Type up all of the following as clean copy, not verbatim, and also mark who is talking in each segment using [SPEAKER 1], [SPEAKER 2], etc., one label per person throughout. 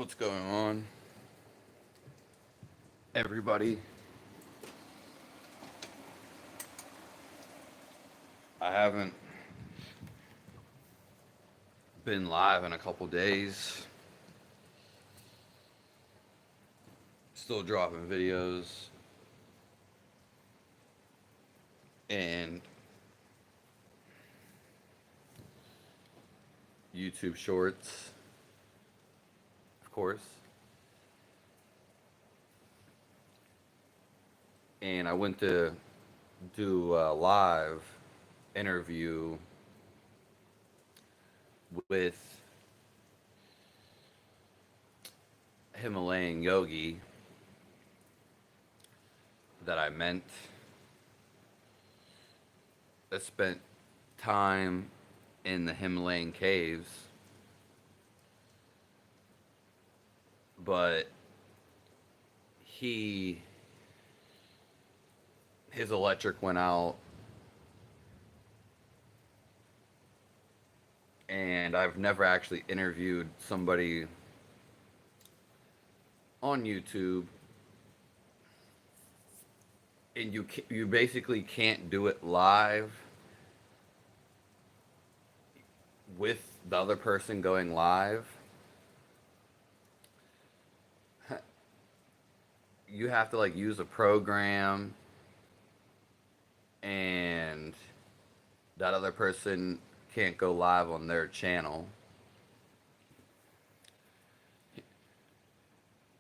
[SPEAKER 1] What's going on, everybody? I haven't been live in a couple days. Still dropping videos and YouTube shorts, of course. And I went to do a live interview with Himalayan yogi that I meant. I spent time in the Himalayan caves, but his electric went out, and I've never actually interviewed somebody on YouTube, and you basically can't do it live with the other person going live. You have to like use a program, and that other person can't go live on their channel.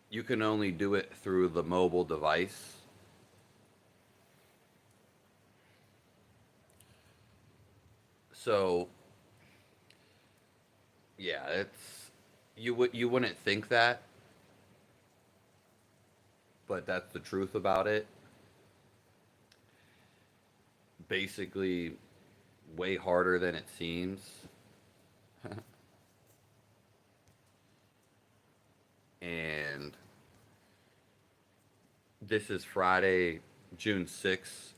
[SPEAKER 1] You can only do it through the mobile device. So, yeah, you wouldn't think that, but that's the truth about it. Basically, way harder than it seems. And this is Friday, June 6th,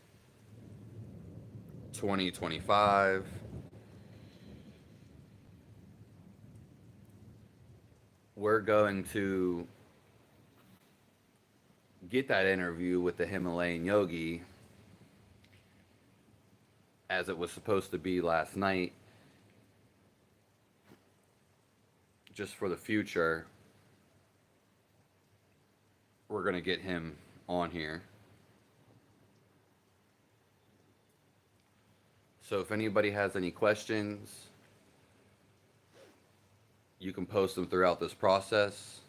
[SPEAKER 1] 2025. We're going to get that interview with the Himalayan yogi as it was supposed to be last night, just for the future. We're going to get him on here. So if anybody has any questions, you can post them throughout this process.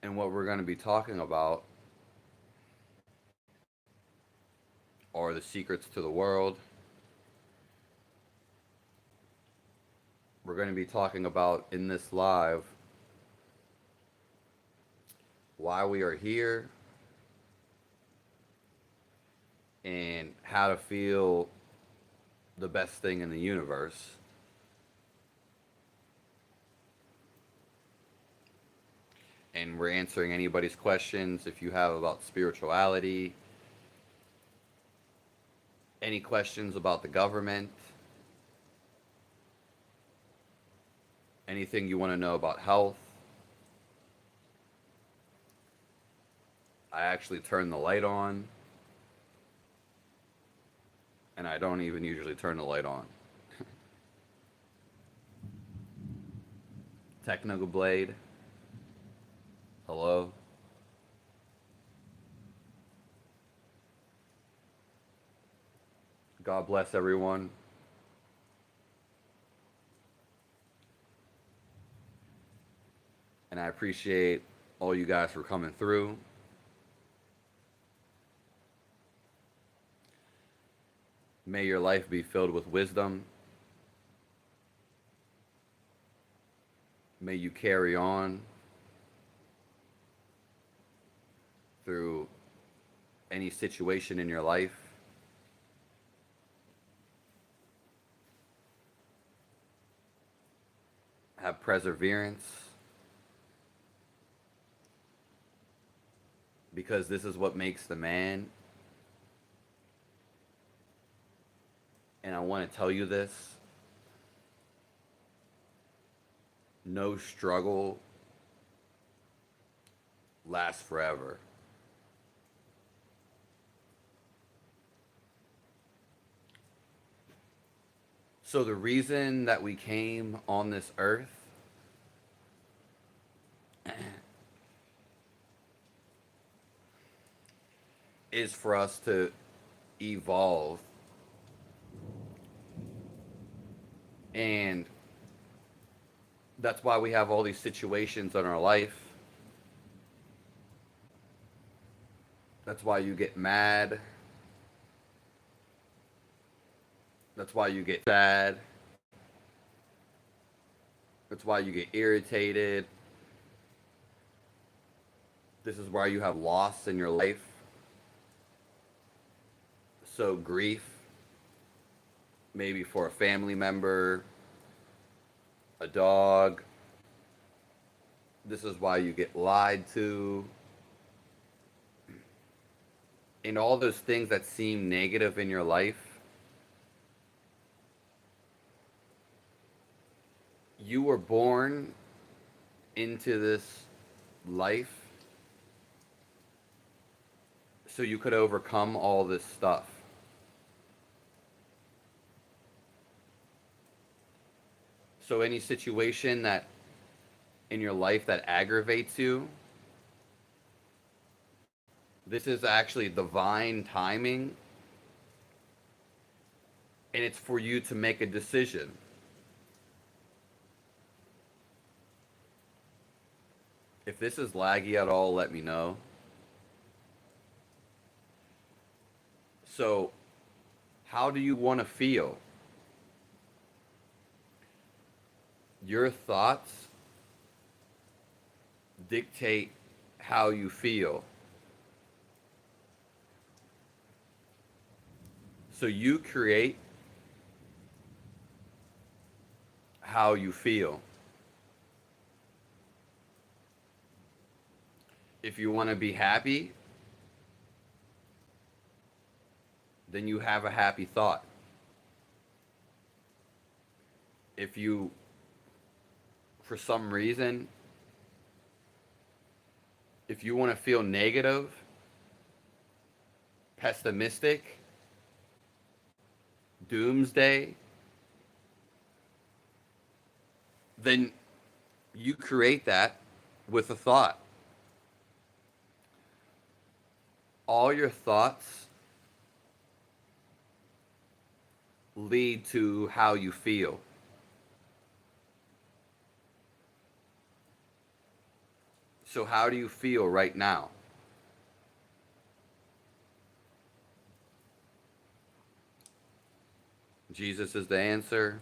[SPEAKER 1] And what we're going to be talking about are the secrets to the world. We're going to be talking about in this live why we are here and how to feel the best thing in the universe. And we're answering anybody's questions if you have about spirituality, any questions about the government, anything you want to know about health. I actually turn the light on, and I don't even usually turn the light on. Technical Blade, hello. God bless everyone. And I appreciate all you guys for coming through. May your life be filled with wisdom. May you carry on through any situation in your life. Have perseverance, because this is what makes the man. And I want to tell you this. no struggle lasts forever. So the reason that we came on this earth is for us to evolve, and that's why we have all these situations in our life. That's why you get mad. That's why you get sad. That's why you get irritated. This is why you have loss in your life. So, grief, maybe for a family member, a dog. This is why you get lied to. And all those things that seem negative in your life, you were born into this life so you could overcome all this stuff. So any situation that in your life that aggravates you, this is actually divine timing, and it's for you to make a decision. If this is laggy at all, let me know. So, how do you want to feel? Your thoughts dictate how you feel. So you create how you feel. If you want to be happy, then you have a happy thought. If you, for some reason, if you want to feel negative, pessimistic, doomsday, then you create that with a thought. All your thoughts lead to how you feel. So how do you feel right now? Jesus is the answer.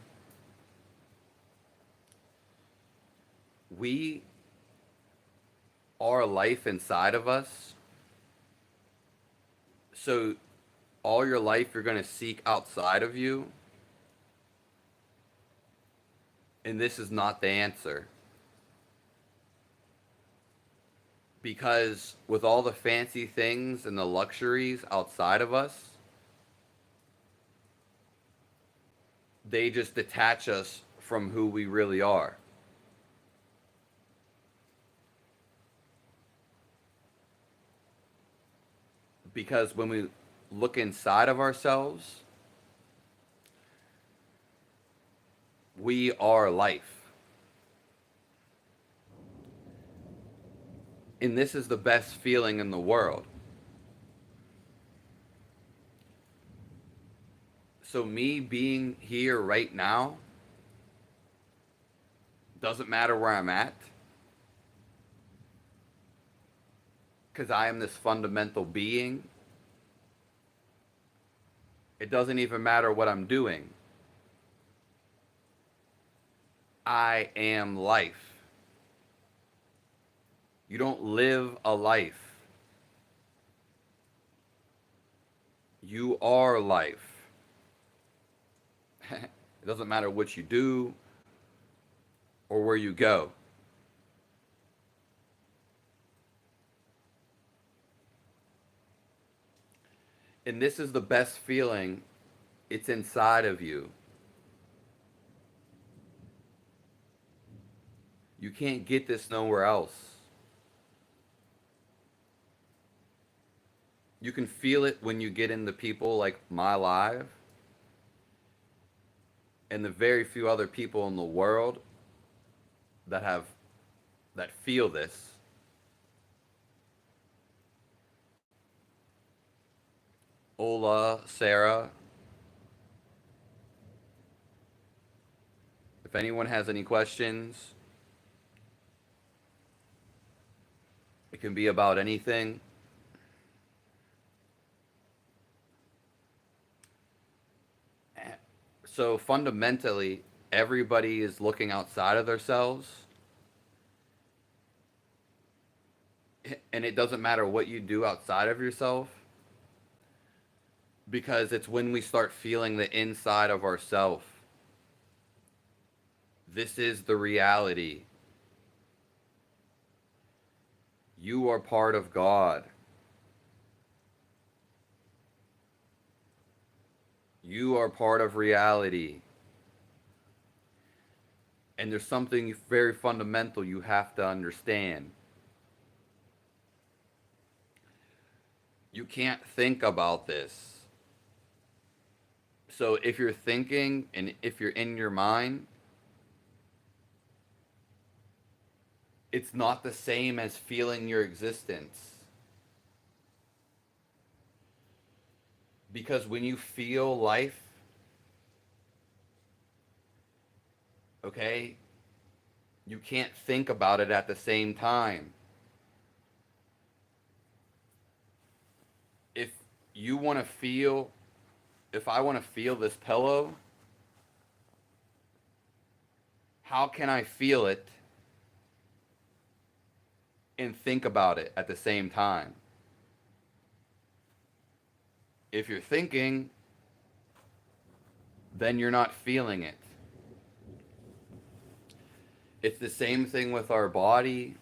[SPEAKER 1] We, our life inside of us, so all your life you're going to seek outside of you, and this is not the answer. Because with all the fancy things and the luxuries outside of us, they just detach us from who we really are. Because when we look inside of ourselves, we are life. And this is the best feeling in the world. So me being here right now doesn't matter where I'm at, because I am this fundamental being. It doesn't even matter what I'm doing. I am life. You don't live a life. You are life. It doesn't matter what you do or where you go. And this is the best feeling. It's inside of you. You can't get this nowhere else. You can feel it when you get into people like my live and the very few other people in the world that have that feel this. Ola, Sarah, if anyone has any questions, it can be about anything. So fundamentally, everybody is looking outside of themselves. And it doesn't matter what you do outside of yourself, because it's when we start feeling the inside of ourself. This is the reality. You are part of God. You are part of reality. And there's something very fundamental you have to understand. You can't think about this. So if you're thinking and if you're in your mind, it's not the same as feeling your existence. Because when you feel life, okay, you can't think about it at the same time. If you want to feel, if I want to feel this pillow, how can I feel it and think about it at the same time? If you're thinking, then you're not feeling it. It's the same thing with our body.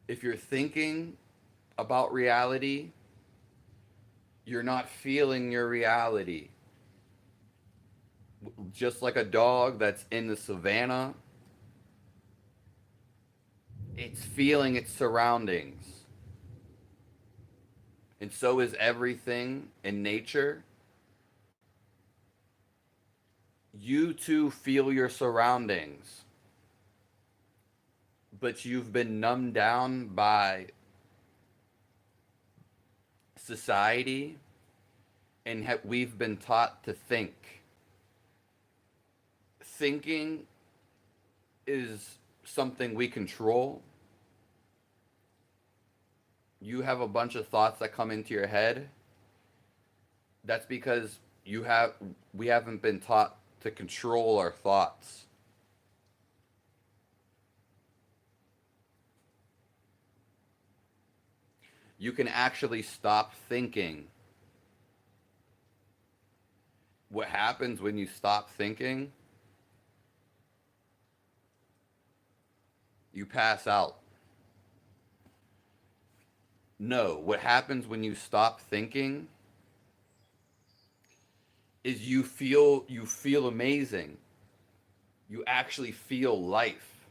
[SPEAKER 1] If you're thinking about reality, you're not feeling your reality. Just like a dog that's in the savannah, it's feeling its surroundings. And so is everything in nature. You too feel your surroundings, but you've been numbed down by society, and we've been taught to think. Thinking is something we control. You have a bunch of thoughts that come into your head. That's because we haven't been taught to control our thoughts. You can actually stop thinking. What happens when you stop thinking? You pass out. No, what happens when you stop thinking is you feel amazing. You actually feel life.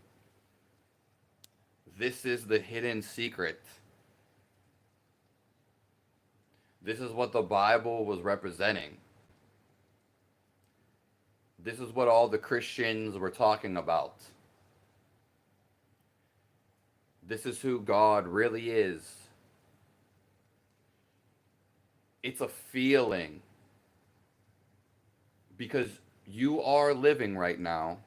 [SPEAKER 1] This is the hidden secret. This is what the Bible was representing. This is what all the Christians were talking about. This is who God really is. It's a feeling. Because you are living right now.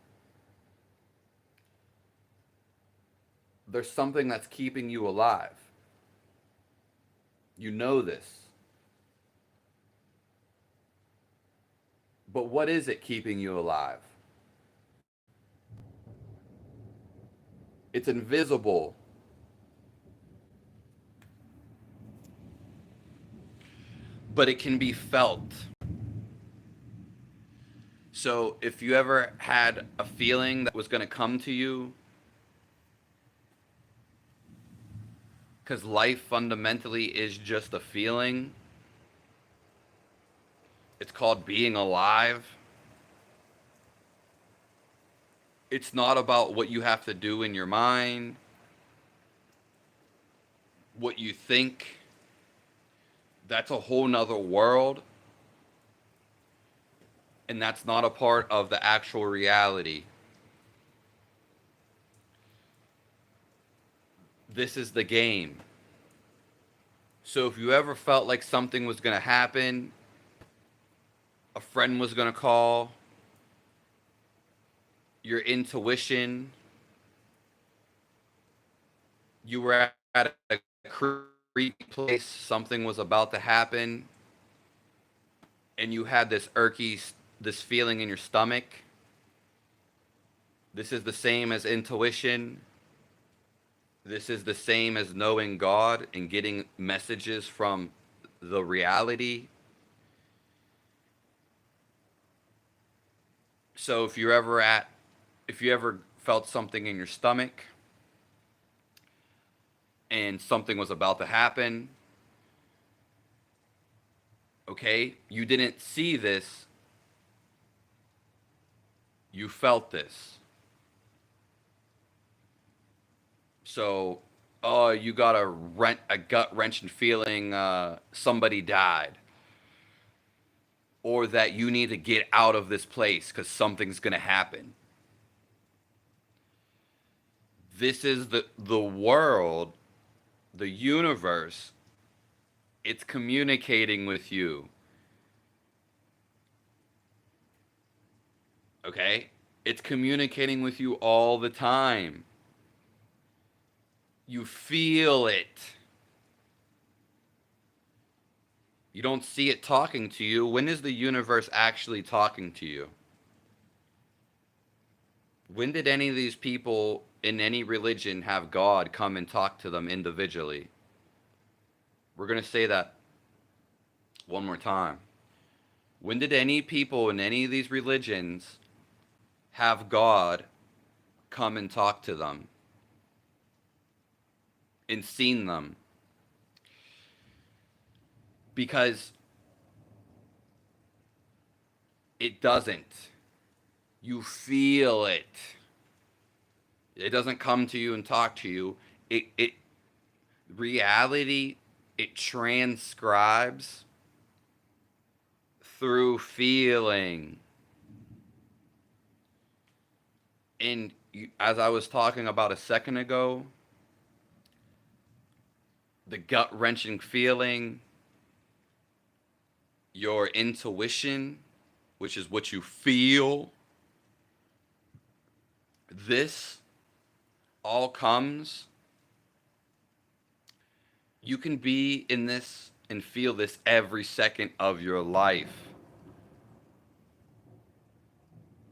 [SPEAKER 1] There's something that's keeping you alive. You know this. But what is it keeping you alive? It's invisible. But it can be felt. So if you ever had a feeling that was going to come to you, because life fundamentally is just a feeling, it's called being alive. It's not about what you have to do in your mind, what you think. That's a whole nother world. And that's not a part of the actual reality. This is the game. So if you ever felt like something was going to happen, a friend was going to call, your intuition, you were at a creepy place, something was about to happen, and you had this feeling in your stomach, this is the same as intuition. This is the same as knowing God and getting messages from the reality. So if you ever felt something in your stomach and something was about to happen, okay, you didn't see this, you felt this. So, oh, you got a gut wrenching feeling somebody died, or that you need to get out of this place because something's gonna happen. This is the world, the universe. It's communicating with you. Okay? It's communicating with you all the time. You feel it. You don't see it talking to you. When is the universe actually talking to you? When did any of these people in any religion have God come and talk to them individually? We're going to say that one more time. When did any people in any of these religions have God come and talk to them and seen them? Because it doesn't. You feel it. It doesn't come to you and talk to you. It reality, it transcribes through feeling. And as I was talking about a second ago, the gut wrenching feeling, your intuition, which is what you feel, this all comes. You can be in this and feel this every second of your life.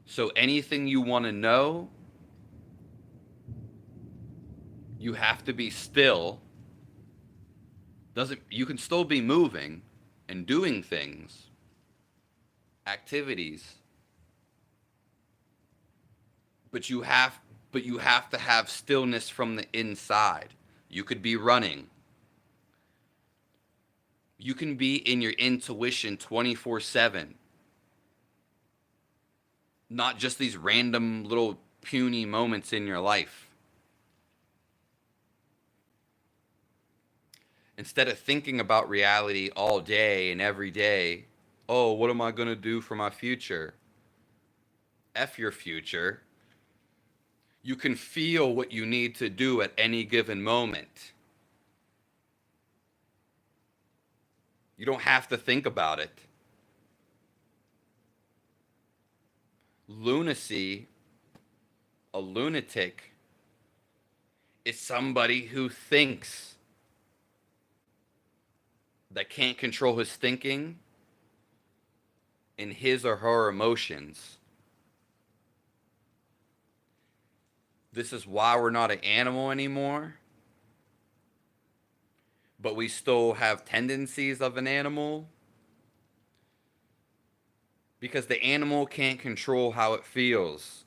[SPEAKER 1] So anything you want to know, you have to be still. You can still be moving and doing things, activities, but you have to have stillness from the inside. You could be running. You can be in your intuition 24/7. Not just these random little puny moments in your life. Instead of thinking about reality all day and every day, oh, what am I going to do for my future? F your future. You can feel what you need to do at any given moment. You don't have to think about it. Lunacy, a lunatic, is somebody who thinks, that can't control his thinking and his or her emotions. This is why we're not an animal anymore, but we still have tendencies of an animal, because the animal can't control how it feels,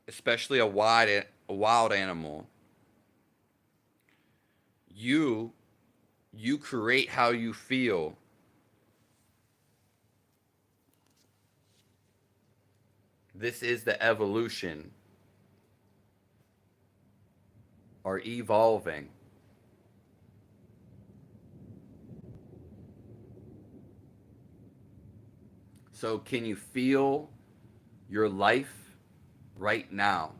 [SPEAKER 1] especially a wild animal. You create how you feel. This is the evolution, or evolving. So, can you feel your life right now?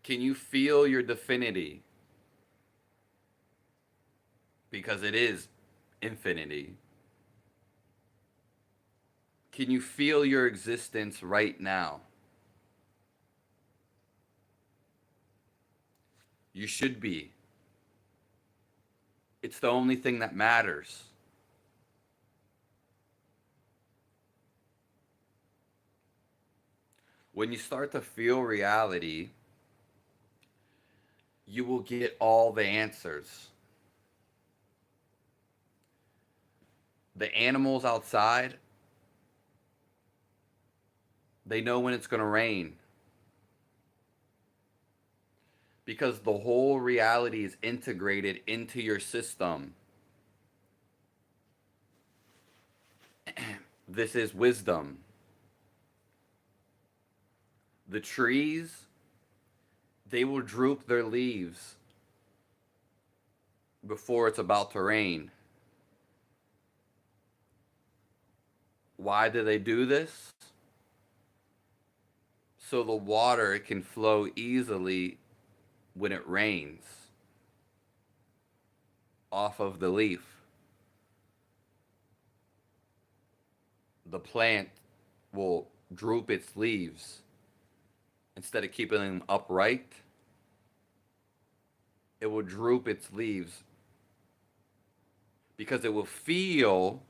[SPEAKER 1] Can you feel your divinity? Because it is infinity. Can you feel your existence right now? You should be. It's the only thing that matters. When you start to feel reality, you will get all the answers. The animals outside, they know when it's going to rain. Because the whole reality is integrated into your system. This is wisdom. The trees, they will droop their leaves before it's about to rain. Why do they do this? So the water can flow easily when it rains off of the leaf. The plant will droop its leaves instead of keeping them upright. It will droop its leaves because it will feel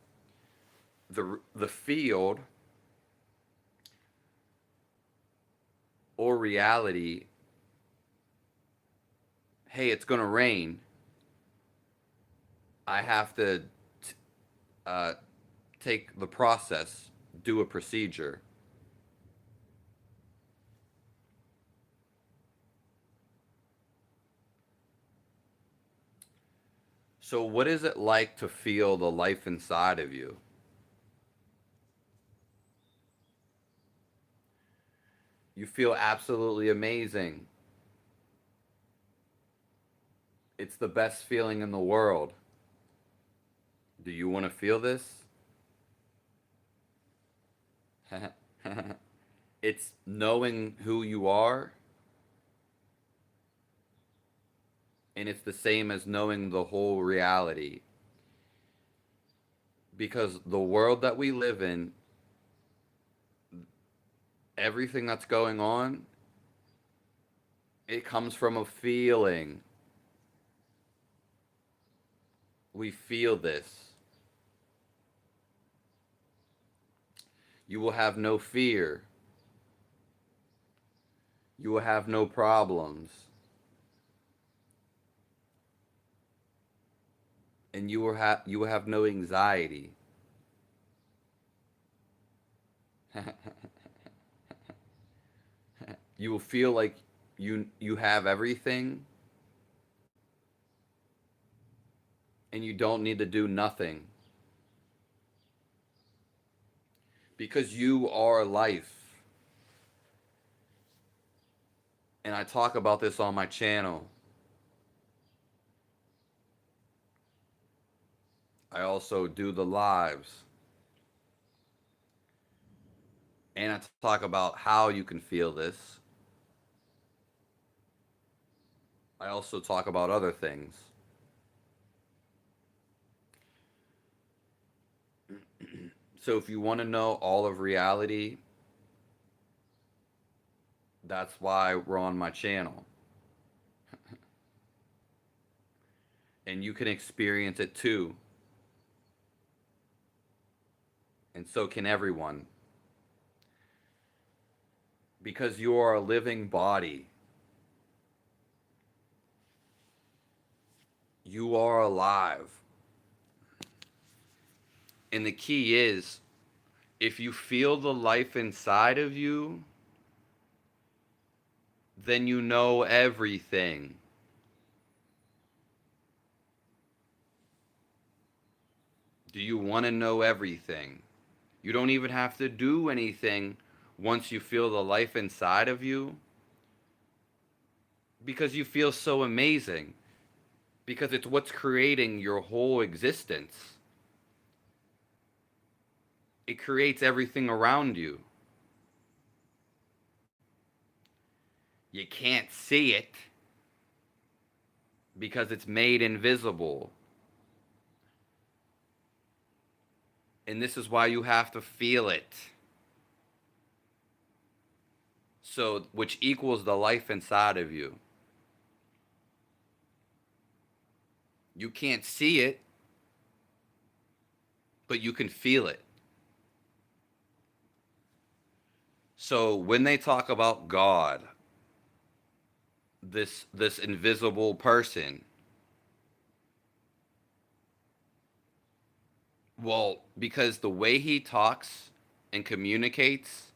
[SPEAKER 1] the field or reality. Hey, it's going to rain. I have to take the process, do a procedure. So, what is it like to feel the life inside of you? You feel absolutely amazing. It's the best feeling in the world. Do you want to feel this? It's knowing who you are, and it's the same as knowing the whole reality. Because the world that we live in, everything that's going on, it comes from a feeling. We feel this. You will have no fear. You will have no problems. And you will have no anxiety. You will feel like you have everything and you don't need to do nothing. Because you are life. And I talk about this on my channel. I also do the lives. And I talk about how you can feel this. I also talk about other things. So if you want to know all of reality, that's why we're on my channel. And you can experience it too. And so can everyone. Because you are a living body. You are alive. And the key is, if you feel the life inside of you, then you know everything. Do you want to know everything? You don't even have to do anything once you feel the life inside of you, because you feel so amazing, because it's what's creating your whole existence. It creates everything around you. You can't see it because it's made invisible. And this is why you have to feel it. So, which equals the life inside of you. You can't see it, but you can feel it. So when they talk about God, this invisible person, well, because the way he talks and communicates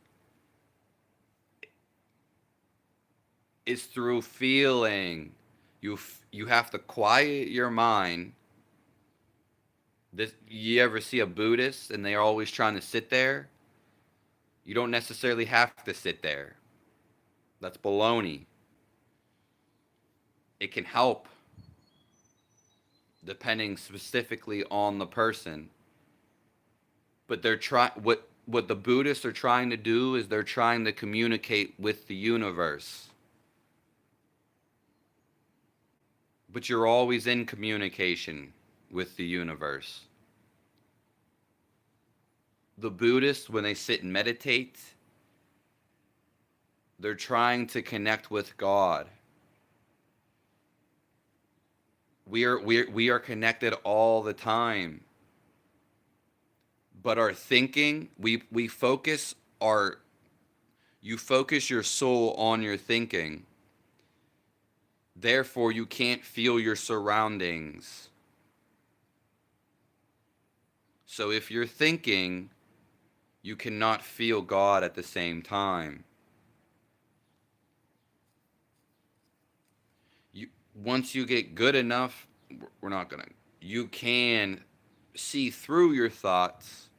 [SPEAKER 1] is through feeling. You have to quiet your mind. This, you ever see a Buddhist and they're always trying to sit there? You don't necessarily have to sit there. That's baloney. It can help depending specifically on the person. But they're trying what the Buddhists are trying to do is they're trying to communicate with the universe. But you're always in communication with the universe. The Buddhists, when they sit and meditate, they're trying to connect with God. We are connected all the time. But our thinking, we focus our you focus your soul on your thinking. Therefore, you can't feel your surroundings. So if you're thinking, you cannot feel God at the same time. Once you get good enough, we're not gonna. You can see through your thoughts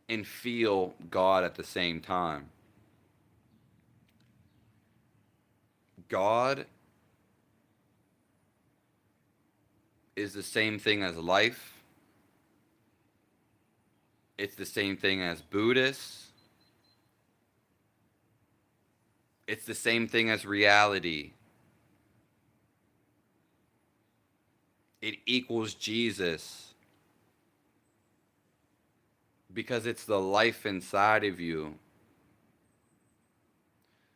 [SPEAKER 1] and feel God at the same time. God is the same thing as life. It's the same thing as Buddhists. It's the same thing as reality. It equals Jesus. Because it's the life inside of you.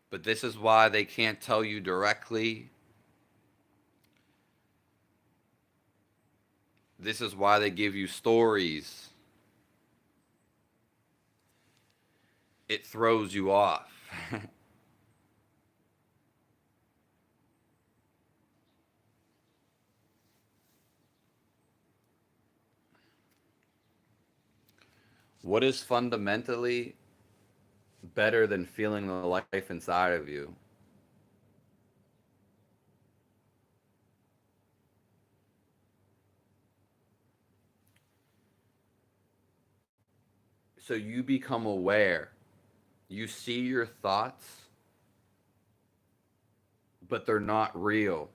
[SPEAKER 1] But this is why they can't tell you directly. This is why they give you stories. It throws you off. What is fundamentally better than feeling the life inside of you? So you become aware. You see your thoughts, but they're not real.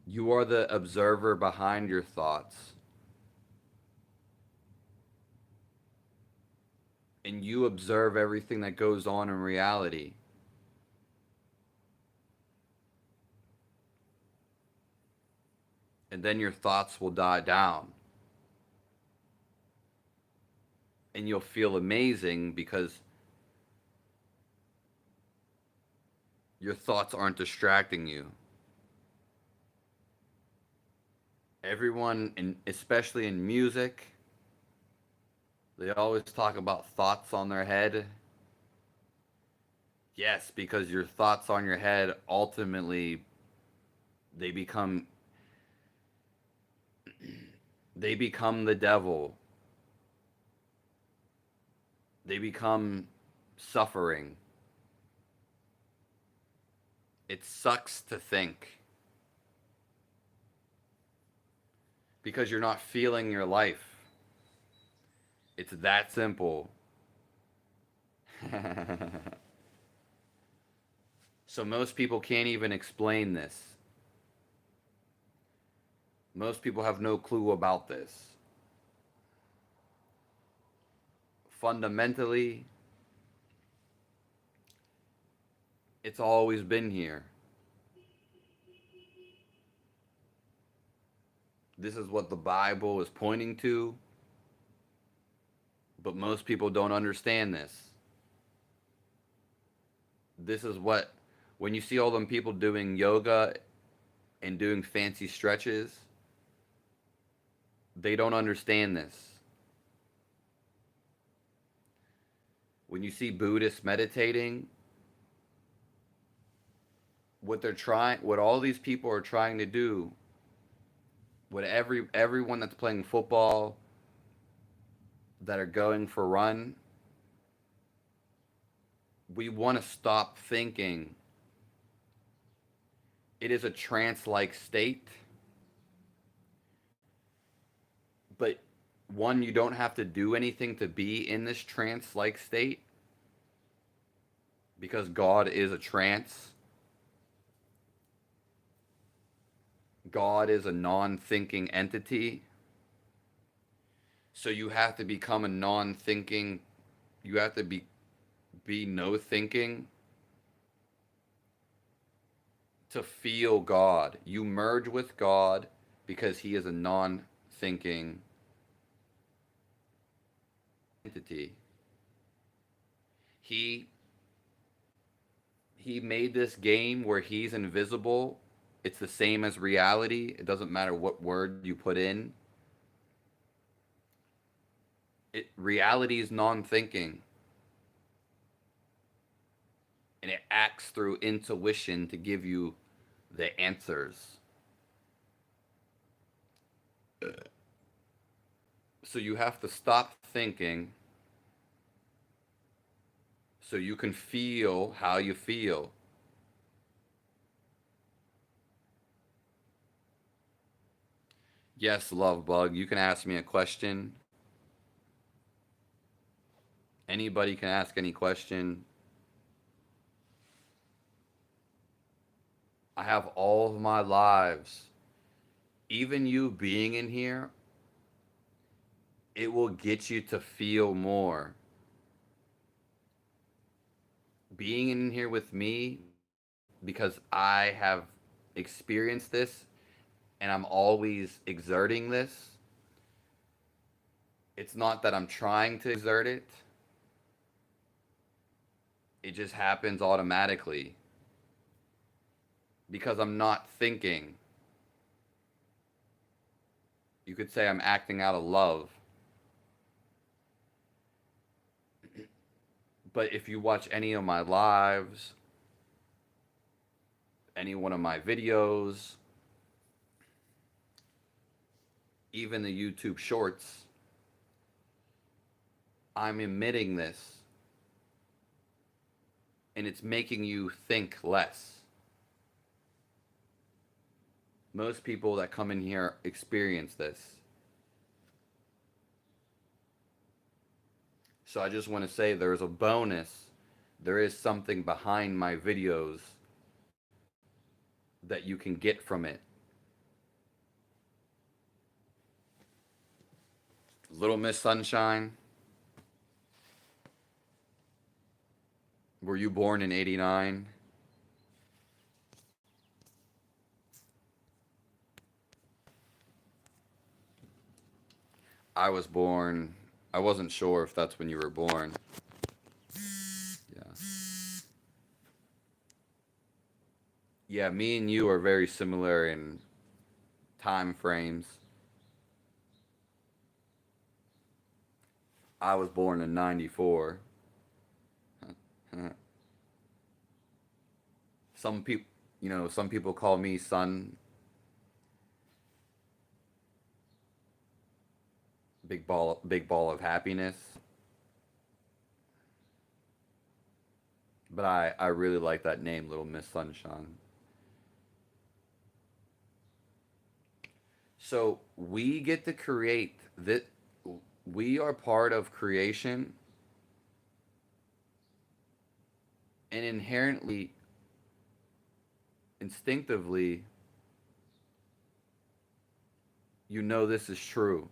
[SPEAKER 1] You are the observer behind your thoughts. And you observe everything that goes on in reality. And then your thoughts will die down. And you'll feel amazing because your thoughts aren't distracting you. Everyone, especially in music, they always talk about thoughts on their head. Yes, because your thoughts on your head ultimately they become they become the devil. They become suffering. It sucks to think. because you're not feeling your life. It's that simple. So most people can't even explain this. Most people have no clue about this. Fundamentally, it's always been here. This is what the Bible is pointing to, but most people don't understand this. This is what, when you see all them people doing yoga and doing fancy stretches, they don't understand this. When you see Buddhists meditating, what all these people are trying to do, what everyone that's playing football, that are going for a run, we want to stop thinking. It is a trance-like state, but one, you don't have to do anything to be in this trance-like state, because God is a trance. God is a non-thinking entity. So you have to become a non-thinking, you have to be no thinking to feel God. You merge with God because he is a non-thinking entity. He made this game where he's invisible. It's the same as reality. It doesn't matter what word you put in. Reality is non-thinking. And it acts through intuition to give you the answers. So you have to stop thinking so you can feel how you feel. Yes, Love Bug, you can ask me a question. Anybody can ask any question. I have all of my lives. Even you being in here, it will get you to feel more. Being in here with me, because I have experienced this and I'm always exerting this. It's not that I'm trying to exert it. It just happens automatically because I'm not thinking. You could say I'm acting out of love. But if you watch any of my lives, any one of my videos, even the YouTube shorts, I'm emitting this. And it's making you think less. Most people that come in here experience this. So I just want to say there's a bonus. There is something behind my videos that you can get from it. Little Miss Sunshine, were you born in '89? I was born, I wasn't sure if that's when you were born. Yeah. Yeah, me and you are very similar in time frames. I was born in '94. Some people, some people call me son. Big ball of happiness. But I really like that name, Little Miss Sunshine. So we get to create that. We are part of creation, and inherently, instinctively, you know this is true.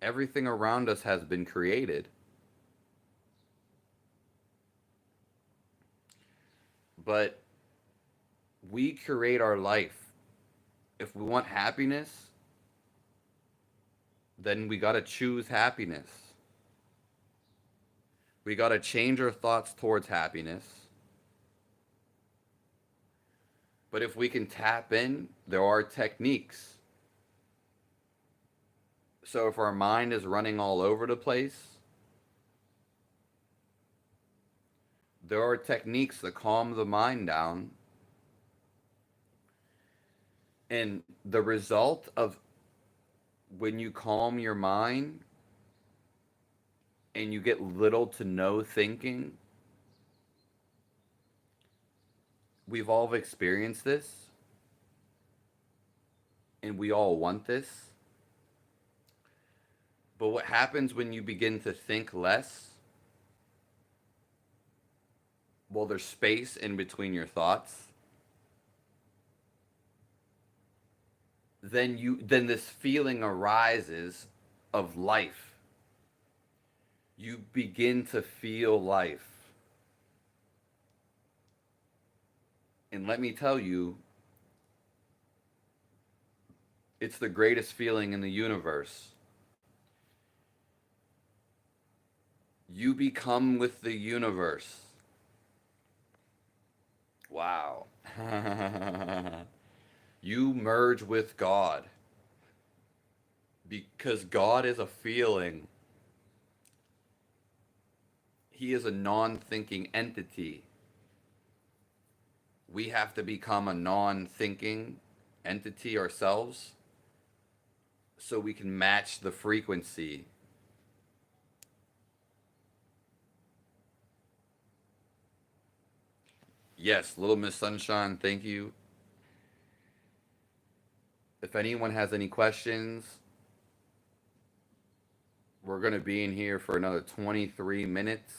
[SPEAKER 1] Everything around us has been created. But we create our life. If we want happiness, then we got to choose happiness. We got to change our thoughts towards happiness. But if we can tap in, there are techniques. So if our mind is running all over the place, there are techniques that calm the mind down. And the result of when you calm your mind and you get little to no thinking, we've all experienced this and we all want this. But what happens when you begin to think less? Well, there's space in between your thoughts. Then this feeling arises of life. You begin to feel life. And let me tell you, it's the greatest feeling in the universe. You become with the universe. Wow. You merge with God. Because God is a feeling. He is a non-thinking entity. We have to become a non-thinking entity ourselves so we can match the frequency. Yes, Little Miss Sunshine, thank you. If anyone has any questions, we're going to be in here for another 23 minutes.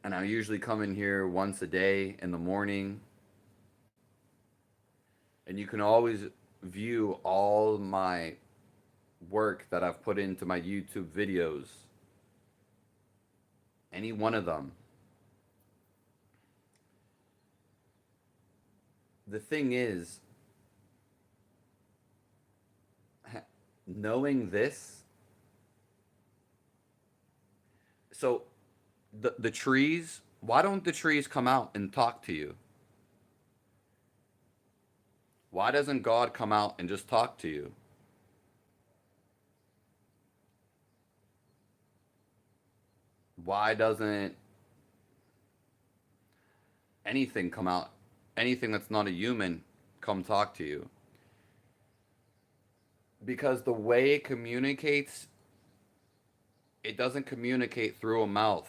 [SPEAKER 1] And I usually come in here once a day in the morning. And you can always view all my work that I've put into my YouTube videos. Any one of them. The thing is, knowing this, so the trees, why don't the trees come out and talk to you? Why doesn't God come out and just talk to you? Why doesn't anything come out? Anything that's not a human come talk to you? Because the way it communicates, it doesn't communicate through a mouth.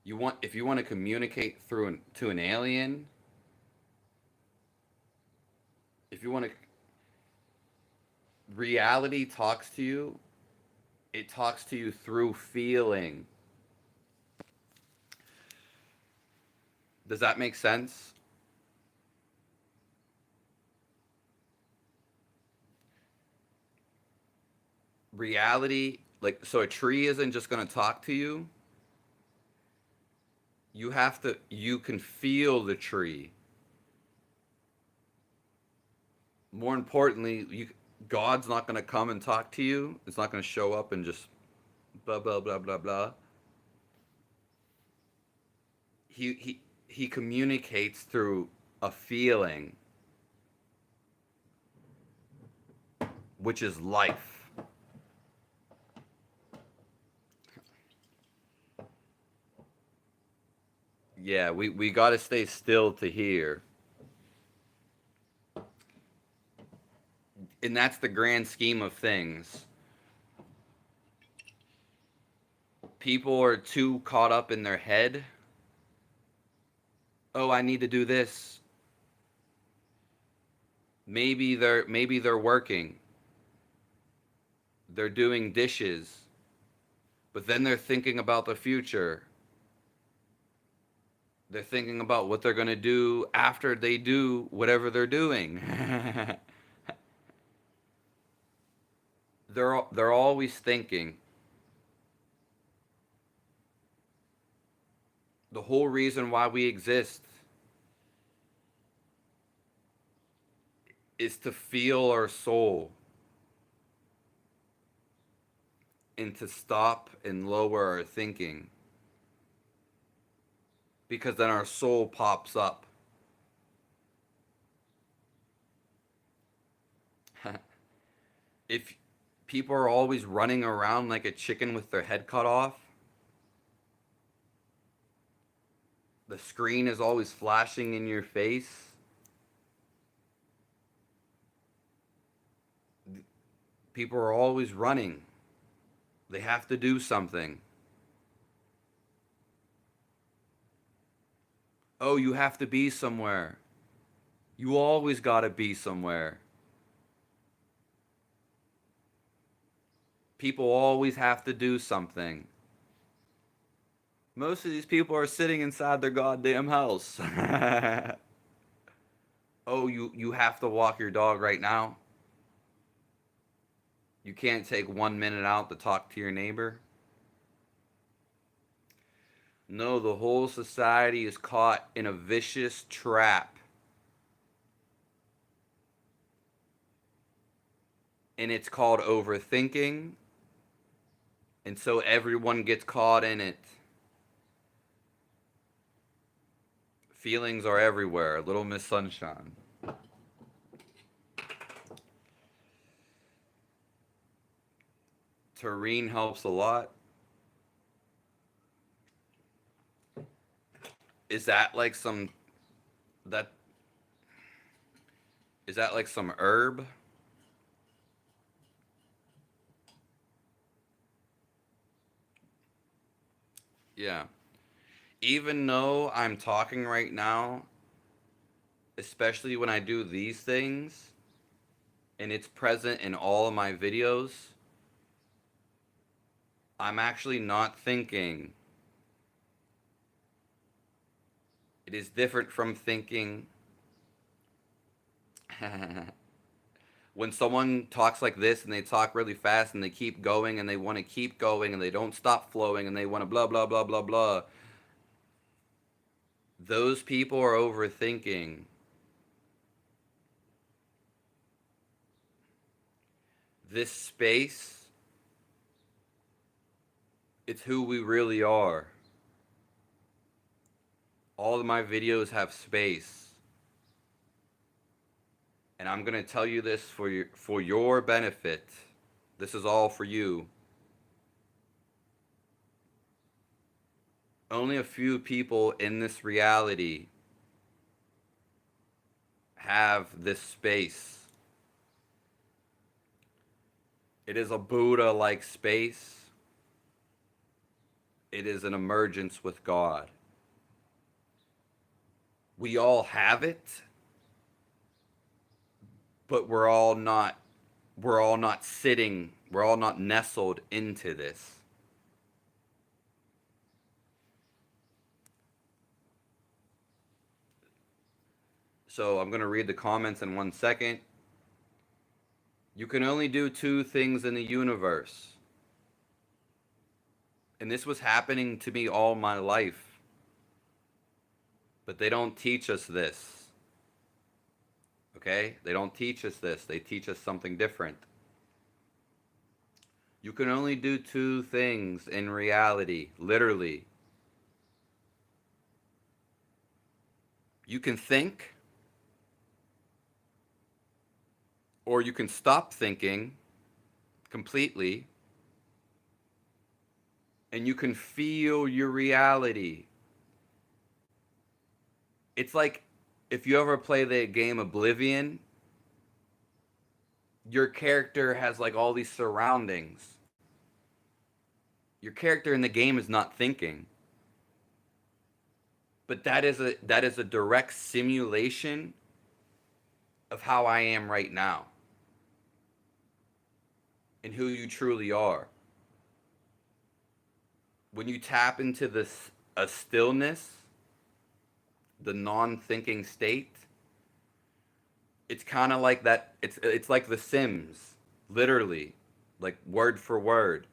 [SPEAKER 1] If you want to communicate to an alien, if you want to, reality talks to you, it talks to you through feeling. Does that make sense? Reality, like, so a tree isn't just going to talk to you. You can feel the tree. More importantly, God's not going to come and talk to you. It's not going to show up and just blah, blah, blah, blah, blah. He communicates through a feeling, which is life. Yeah, we got to stay still to hear. And that's the grand scheme of things. People are too caught up in their head Oh, I need to do this. Maybe they're working. They're doing dishes. But then they're thinking about the future. They're thinking about what they're going to do after they do whatever they're doing. they're always thinking. The whole reason why we exist is to feel our soul and to stop and lower our thinking, because then our soul pops up. If people are always running around like a chicken with their head cut off, the screen is always flashing in your face, people are always running. They have to do something. Oh, you have to be somewhere. You always gotta be somewhere. People always have to do something. Most of these people are sitting inside their goddamn house. Oh, you have to walk your dog right now? You can't take 1 minute out to talk to your neighbor? No, the whole society is caught in a vicious trap. And it's called overthinking. And so everyone gets caught in it. Feelings are everywhere. Little Miss Sunshine. Taurine helps a lot. Is that like some that is that like some herb? Yeah. Even though I'm talking right now, especially when I do these things, and it's present in all of my videos, I'm actually not thinking. It is different from thinking. When someone talks like this and they talk really fast and they keep going and they want to keep going and they don't stop flowing and they want to blah, blah, blah, blah, blah, those people are overthinking. This space, it's who we really are. All of my videos have space. And I'm going to tell you this for your benefit. This is all for you. Only a few people in this reality have this space. It is a Buddha-like space. It is an emergence with God. We all have it, but we're all not sitting, we're all not nestled into this. So I'm going to read the comments in 1 second. You can only do two things in the universe. And this was happening to me all my life. But they don't teach us this. Okay? They don't teach us this. They teach us something different. You can only do two things in reality, literally. You can think, or you can stop thinking completely, and you can feel your reality. It's like if you ever play the game Oblivion, your character has like all these surroundings. Your character in the game is not thinking. But that is a direct simulation of how I am right now and who you truly are. When you tap into this a stillness, the non-thinking state, it's kind of like that. It's like The Sims, literally, like word for word.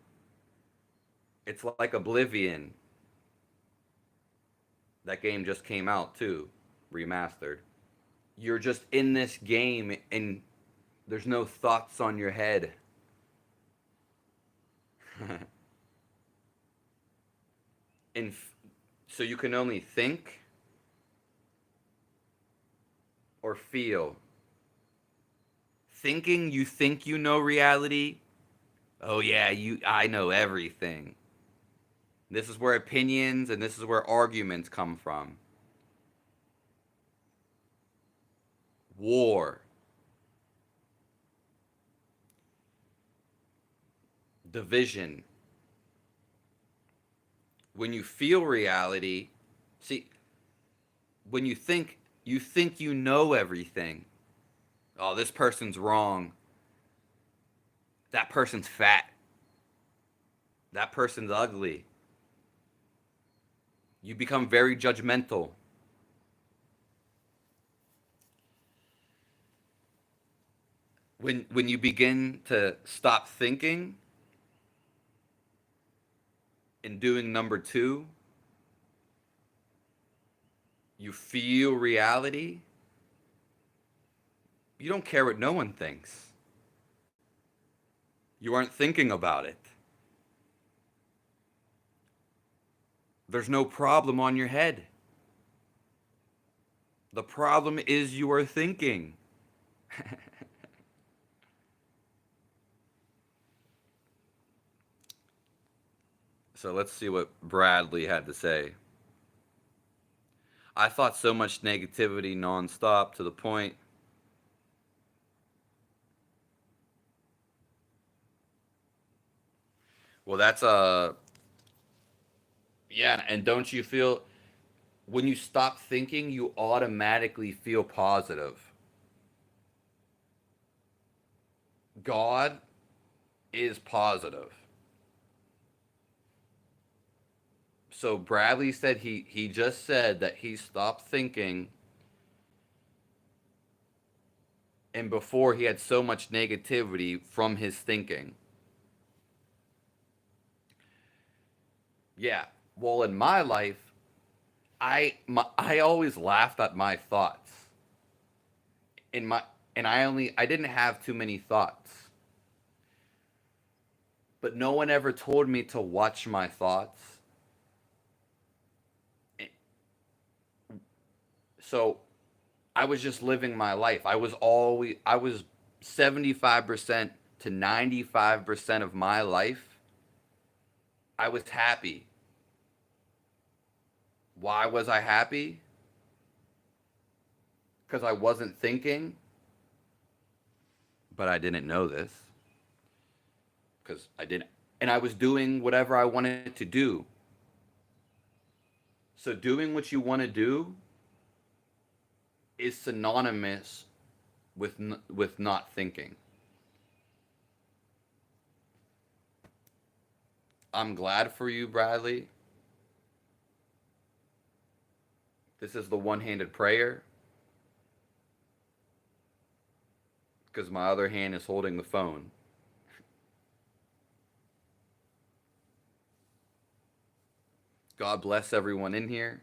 [SPEAKER 1] It's like Oblivion. That game just came out too, remastered. You're just in this game and there's no thoughts on your head. and so you can only think or feel. Thinking you think you know reality. Oh yeah, I know everything. This is where opinions and this is where arguments come from. War, division. When you feel reality, see, when you think you know everything. Oh, this person's wrong. That person's fat. That person's ugly. You become very judgmental. When you begin to stop thinking and doing number two, you feel reality. You don't care what no one thinks. You aren't thinking about it. There's no problem on your head. The problem is you are thinking. So let's see what Bradley had to say. I thought so much negativity nonstop to the point. Well, that's yeah, and don't you feel when you stop thinking, you automatically feel positive. God is positive. So Bradley said he just said that he stopped thinking, and before he had so much negativity from his thinking. Yeah. Well, in my life, I always laughed at my thoughts. In my and I didn't have too many thoughts. But no one ever told me to watch my thoughts. So I was just living my life. I was 75% to 95% of my life I was happy. Why was I happy? Because I wasn't thinking, but I didn't know this. Because I didn't. And I was doing whatever I wanted to do. So doing what you want to do is synonymous with not thinking. I'm glad for you, Bradley. This is the one-handed prayer because my other hand is holding the phone. God bless everyone in here.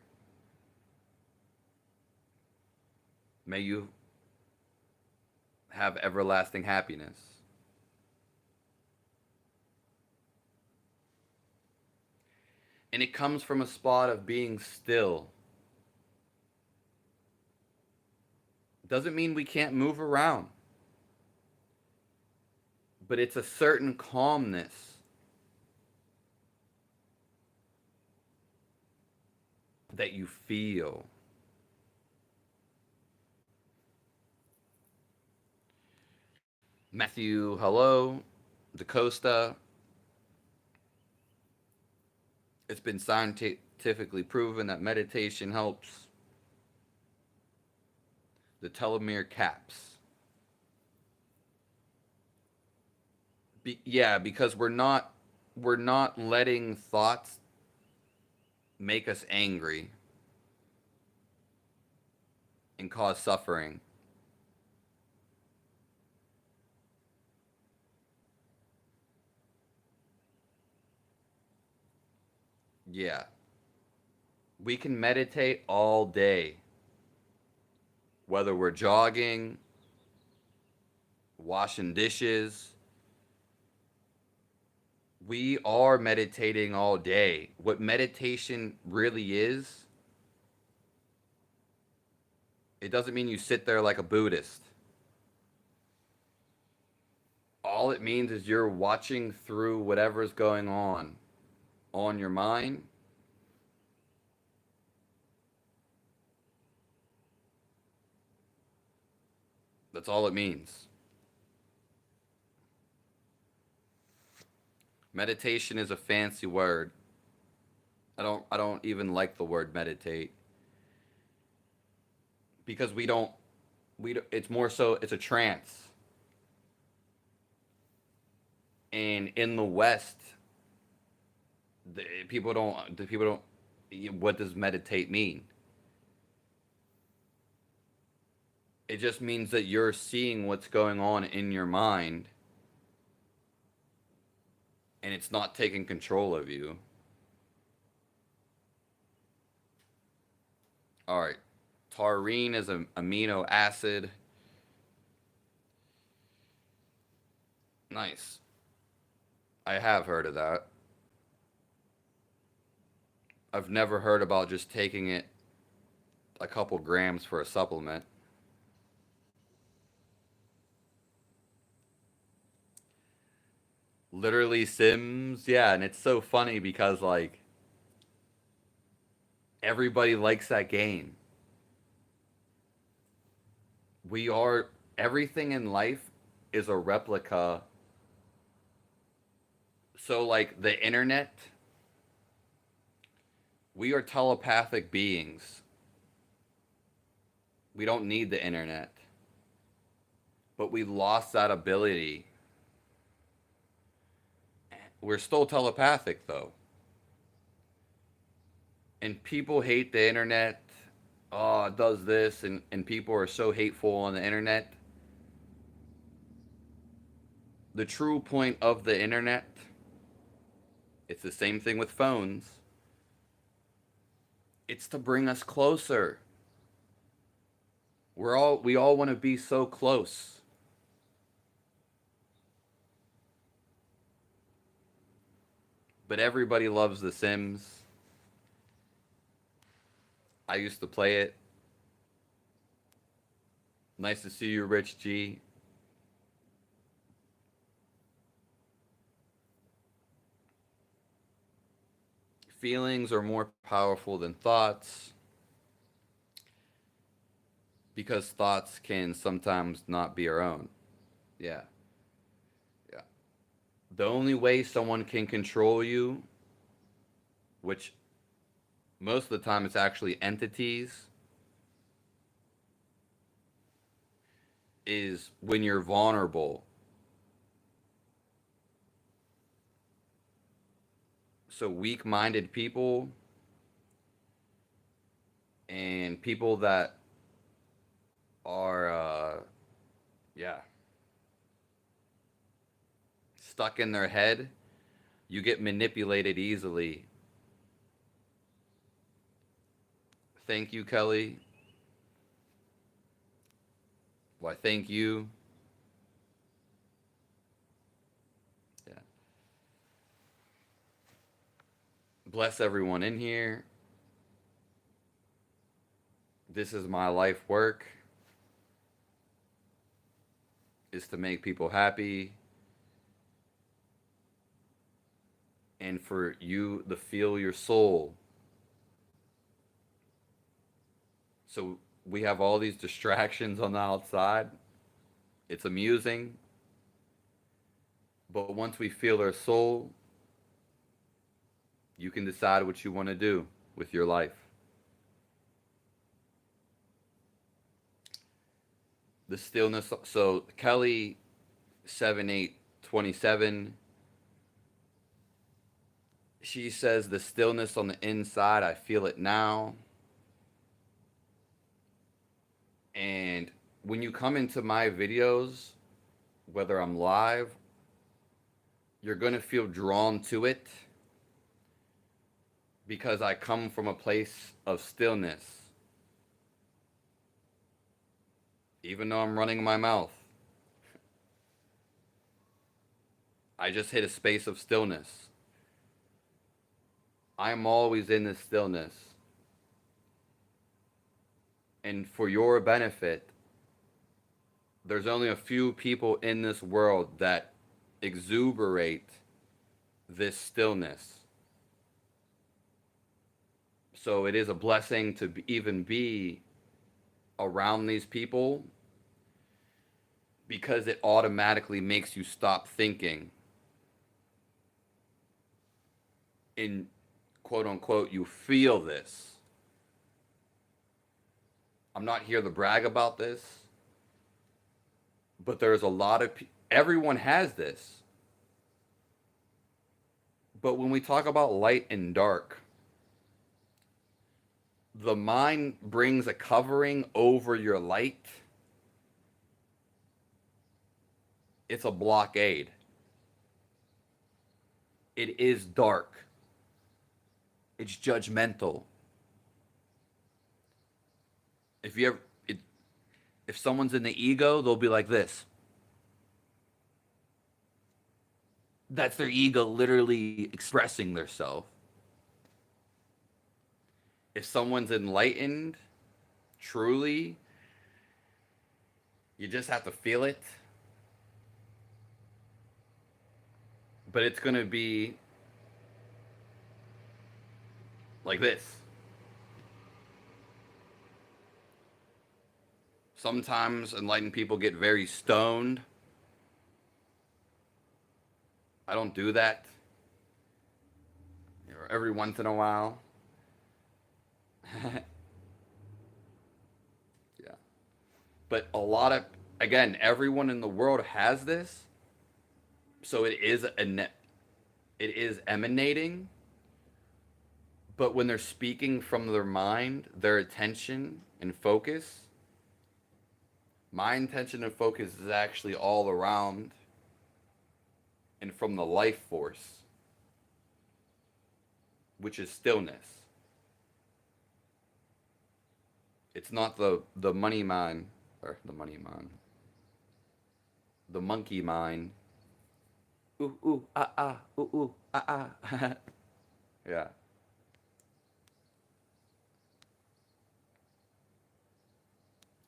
[SPEAKER 1] May you have everlasting happiness. And it comes from a spot of being still. Doesn't mean we can't move around, but it's a certain calmness that you feel. Matthew, hello. DaCosta. It's been scientifically proven that meditation helps the telomere caps. Yeah, because we're not letting thoughts make us angry and cause suffering. Yeah. We can meditate all day, whether we're jogging, washing dishes. We are meditating all day. What meditation really is, it doesn't mean you sit there like a Buddhist. All it means is you're watching through whatever's going on your mind. That's all it means. Meditation is a fancy word. I don't even like the word meditate because we don't, it's more so it's a trance. And in the West, the people don't what does meditate mean? It just means that you're seeing what's going on in your mind and it's not taking control of you. All right. Taurine is an amino acid. Nice. I have heard of that. I've never heard about just taking it a couple grams for a supplement. Literally Sims, yeah, and it's so funny because like everybody likes that game. We are everything in life is a replica. So like the internet, we are telepathic beings. We don't need the internet. But we lost that ability. We're still telepathic though. And people hate the internet. Oh, it does this and people are so hateful on the internet. The true point of the internet, it's the same thing with phones. It's to bring us closer. We all want to be so close. But everybody loves The Sims. I used to play it. Nice to see you, Rich G. Feelings are more powerful than thoughts because thoughts can sometimes not be our own. Yeah. Yeah. The only way someone can control you, which most of the time it's actually entities, is when you're vulnerable. So weak minded people and people that are, yeah, stuck in their head, you get manipulated easily. Thank you, Kelly. Why, thank you. Yeah. Bless everyone in here. This is my life work, is to make people happy and for you to feel your soul. So we have all these distractions on the outside. It's amusing. But once we feel our soul, you can decide what you want to do. with your life. The stillness. So Kelly 7827, she says the stillness on the inside, I feel it now. And when you come into my videos, whether I'm live, you're going to feel drawn to it because I come from a place of stillness. Even though I'm running my mouth, I just hit a space of stillness. I'm always in this stillness. And for your benefit, there's only a few people in this world that exuberate this stillness. So it is a blessing to even be around these people because it automatically makes you stop thinking. In quote unquote, you feel this. I'm not here to brag about this, but there's a lot of everyone has this. But when we talk about light and dark, the mind brings a covering over your light. It's a blockade. It is dark. It's judgmental. If someone's in the ego, they'll be like this. That's their ego literally expressing their self. If someone's enlightened, truly, you just have to feel it. But it's going to be like this. Sometimes enlightened people get very stoned. I don't do that. Every once in a while. Yeah. But a lot of, again, everyone in the world has this. So it is emanating. But when they're speaking from their mind, their attention and focus, my intention and focus is actually all around and from the life force, which is stillness. It's not the money mind, or the money mind, the monkey mind. Ooh, ooh, ah, ah, ooh, ooh, ah, ah. Yeah.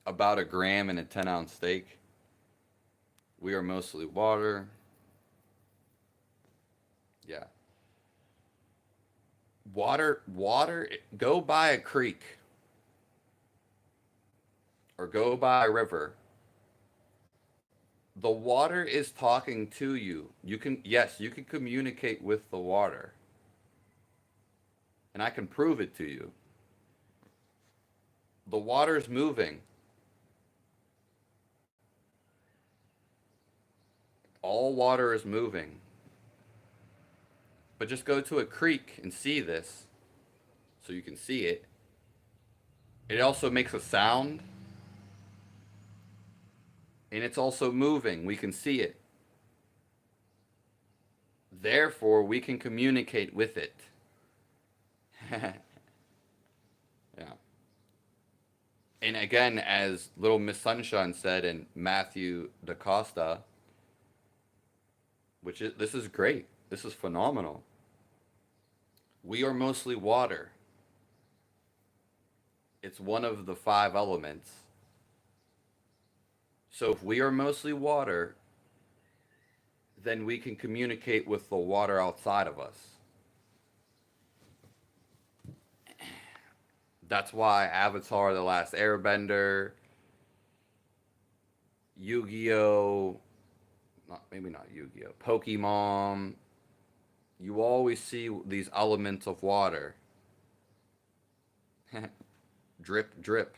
[SPEAKER 1] About a gram in a 10-ounce steak. We are mostly water. Yeah. Water, go by a creek or go by a river. The water is talking to you. You can communicate with the water. And I can prove it to you. The water is moving. All water is moving. But just go to a creek and see this so you can see it. It also makes a sound. And it's also moving. We can see it. Therefore, we can communicate with it. Yeah. And again, as Little Miss Sunshine said in Matthew DaCosta, this is great. This is phenomenal. We are mostly water. It's one of the 5 elements. So if we are mostly water, then we can communicate with the water outside of us. That's why Avatar: The Last Airbender, Yu-Gi-Oh, maybe not Yu-Gi-Oh, Pokemon, you always see these elements of water. Drip, drip.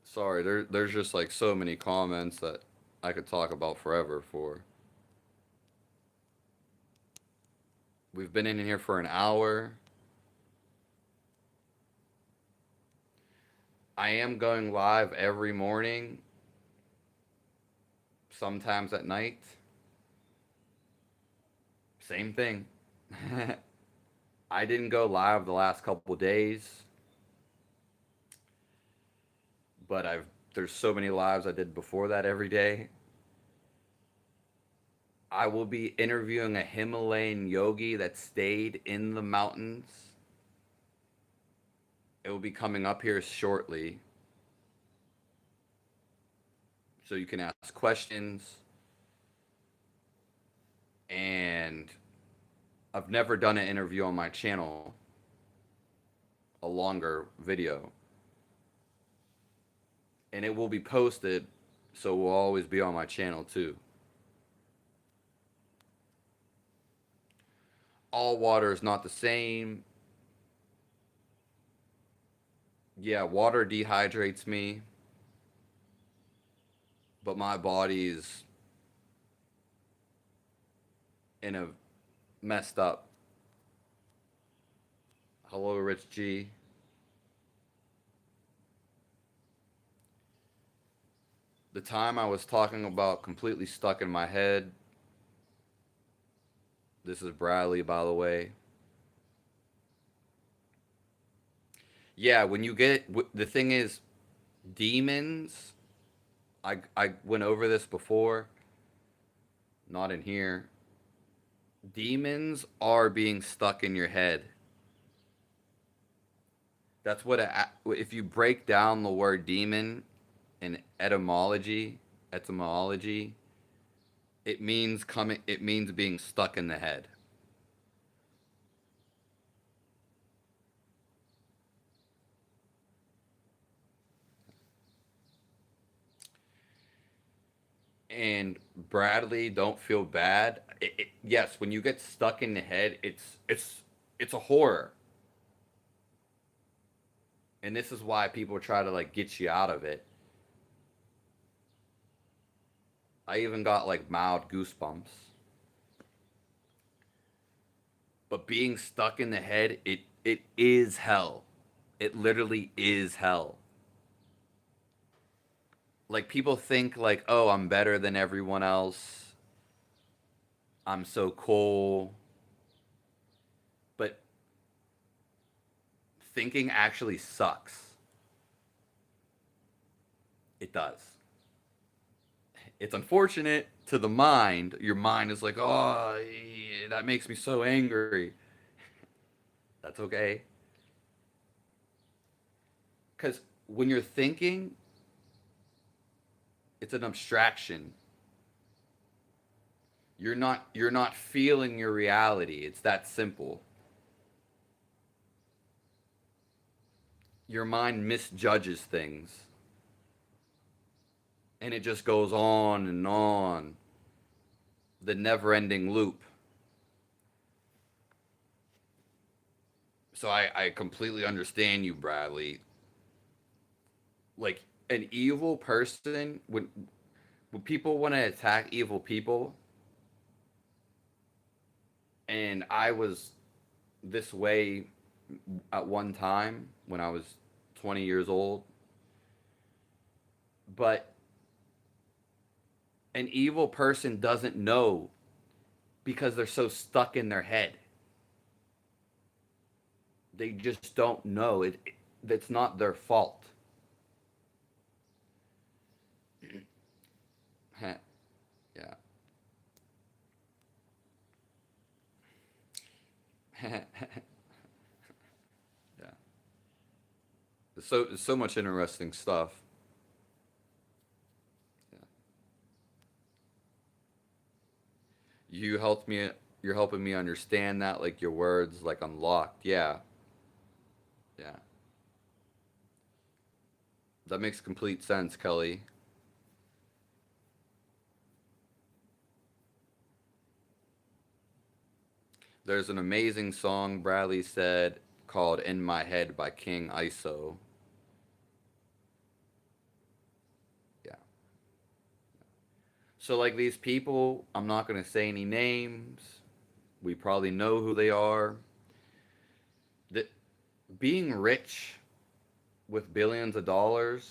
[SPEAKER 1] Sorry, there's just like so many comments that I could talk about forever for. We've been in here for an hour. I am going live every morning, sometimes at night. Same thing. I didn't go live the last couple days, but I've there's so many lives I did before that every day. I will be interviewing a Himalayan yogi that stayed in the mountains. It will be coming up here shortly. So you can ask questions. And I've never done an interview on my channel, a longer video. And it will be posted, so it will always be on my channel too. All water is not the same. Yeah, water dehydrates me, but my body's in a messed up. Hello, Rich G. The time I was talking about completely stuck in my head. This is Bradley, by the way. Yeah, when you get the thing is, demons. I went over this before. Not in here. Demons are being stuck in your head. That's what if you break down the word demon in etymology, it means being stuck in the head. And Bradley, don't feel bad. Yes, when you get stuck in the head, it's a horror. And this is why people try to like get you out of it. I even got like mild goosebumps. But being stuck in the head, it is hell. It literally is hell. Like people think like, "Oh, I'm better than everyone else. I'm so cool." But thinking actually sucks. It does. It's unfortunate to the mind. Your mind is like, "Oh, that makes me so angry." That's okay. Cuz when you're thinking, it's an abstraction. You're not feeling your reality. It's that simple. Your mind misjudges things and it just goes on and on. The never-ending loop. So I completely understand you, Bradley. Like an evil person, when people want to attack evil people, and I was this way at one time when I was 20 years old, but an evil person doesn't know because they're so stuck in their head. They just don't know it. That's not their fault. Yeah. Yeah. So much interesting stuff. Yeah. You helped me. You're helping me understand that, like your words, like unlocked. Yeah. Yeah. That makes complete sense, Kelly. There's an amazing song Bradley said called In My Head by King ISO. Yeah. So, like, these people, I'm not going to say any names. We probably know who they are. That being rich with billions of dollars,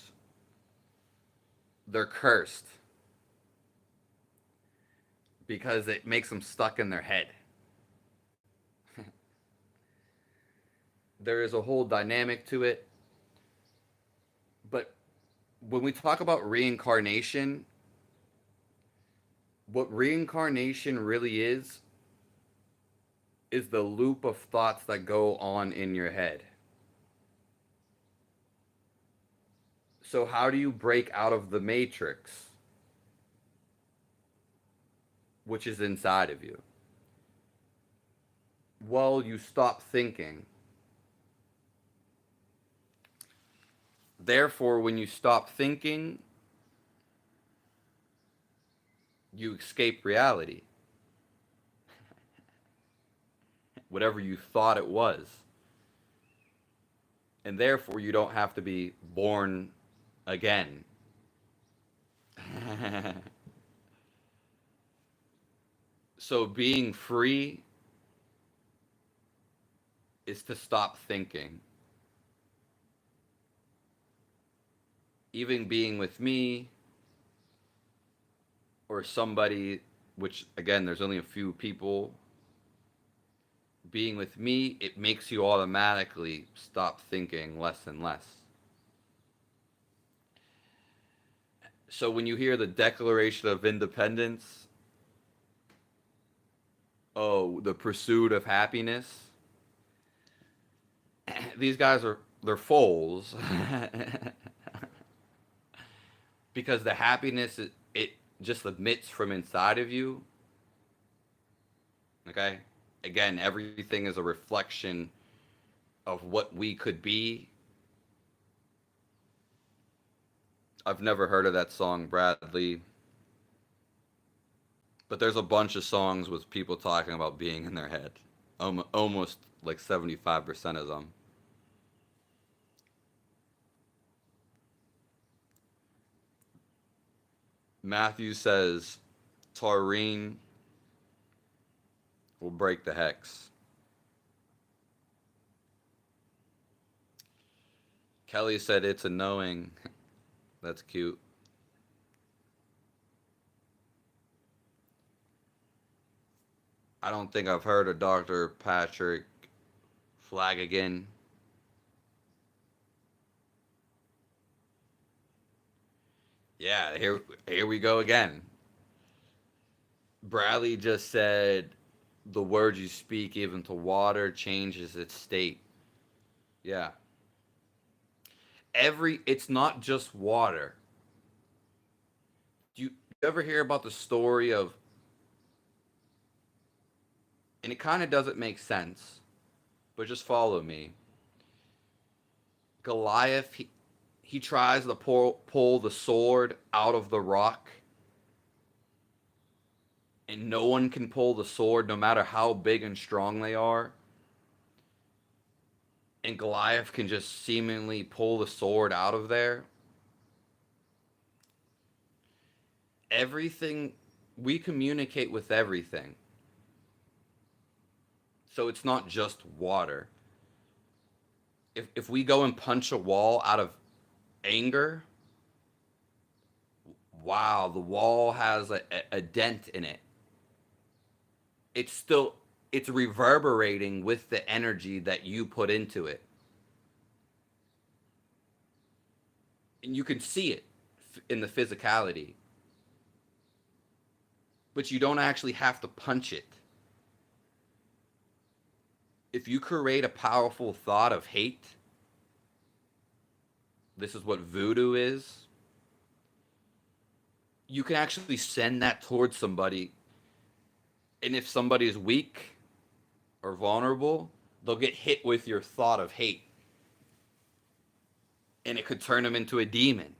[SPEAKER 1] they're cursed because it makes them stuck in their head. There is a whole dynamic to it. But when we talk about reincarnation, what reincarnation really is the loop of thoughts that go on in your head. So, how do you break out of the matrix, which is inside of you? Well, you stop thinking. Therefore, when you stop thinking, you escape reality. Whatever you thought it was. And therefore, you don't have to be born again. So, being free is to stop thinking. Even being with me or somebody, which again, there's only a few people, being with me, it makes you automatically stop thinking less and less. So when you hear the Declaration of Independence, oh, the pursuit of happiness, these guys they're fools. Because the happiness, it just emits from inside of you. Okay? Again, everything is a reflection of what we could be. I've never heard of that song, Bradley. But there's a bunch of songs with people talking about being in their head. Almost like 75% of them. Matthew says taurine will break the hex. Kelly said it's a knowing. That's cute. I don't think I've heard of Dr. Patrick Flanagan. Yeah, here we go again. Bradley just said the words you speak even to water changes its state. Yeah. It's not just water. Do you ever hear about the story of, and it kind of doesn't make sense, but just follow me. Goliath, he tries to pull the sword out of the rock, and no one can pull the sword no matter how big and strong they are. And Goliath can just seemingly pull the sword out of there. Everything, we communicate with everything. So it's not just water. If we go and punch a wall out of anger, wow, the wall has a dent in it. It's reverberating with the energy that you put into it. And you can see it in the physicality. But you don't actually have to punch it. If you create a powerful thought of hate, this is what voodoo is, you can actually send that towards somebody. And if somebody is weak or vulnerable, they'll get hit with your thought of hate. And it could turn them into a demon.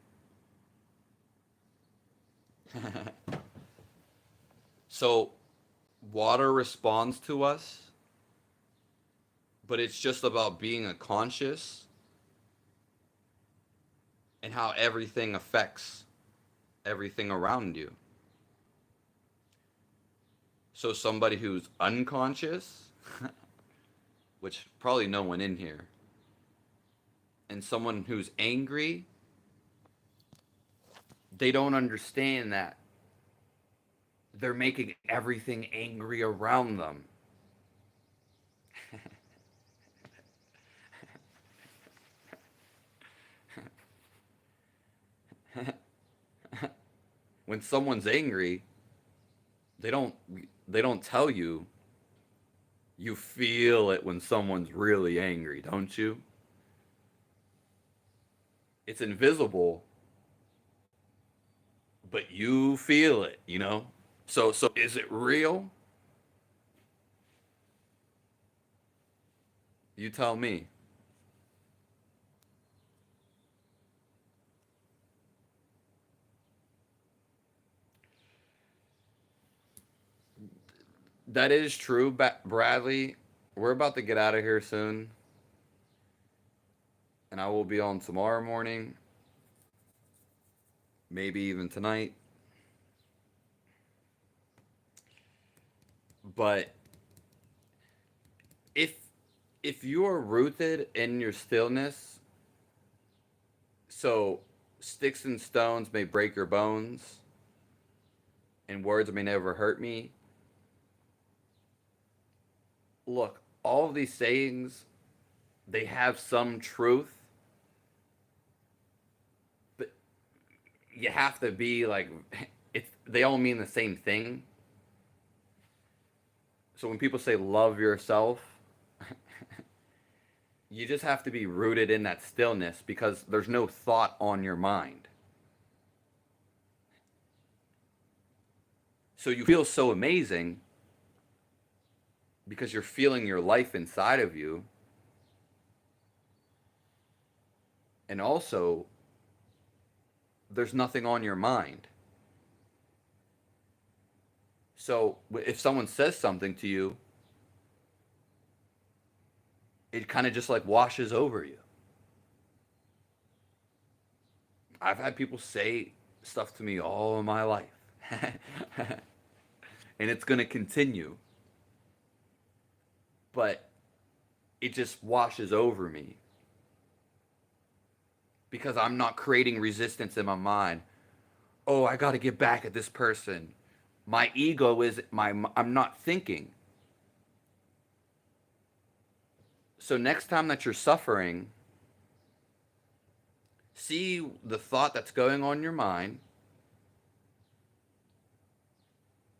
[SPEAKER 1] So, water responds to us but it's just about being a conscious and how everything affects everything around you. So somebody who's unconscious, which probably no one in here, and someone who's angry, they don't understand that they're making everything angry around them. When someone's angry, they don't they don't tell you. You feel it when someone's really angry, don't you? It's invisible, but you feel it, you know? So is it real? You tell me. That is true, Bradley. We're about to get out of here soon, and I will be on tomorrow morning, maybe even tonight. But if if you are rooted in your stillness, so sticks and stones may break your bones, and words may never hurt me. Look, all of these sayings, they have some truth, but you have to be like, it's they all mean the same thing. So when people say love yourself, you just have to be rooted in that stillness because there's no thought on your mind. So you feel so amazing because you're feeling your life inside of you. And also, there's nothing on your mind. So if someone says something to you, it kind of just like washes over you. I've had people say stuff to me all of my life. And it's going to continue. But it just washes over me. Because I'm not creating resistance in my mind. Oh, I got to get back at this person. My ego is I'm not thinking. So next time that you're suffering, see the thought that's going on in your mind,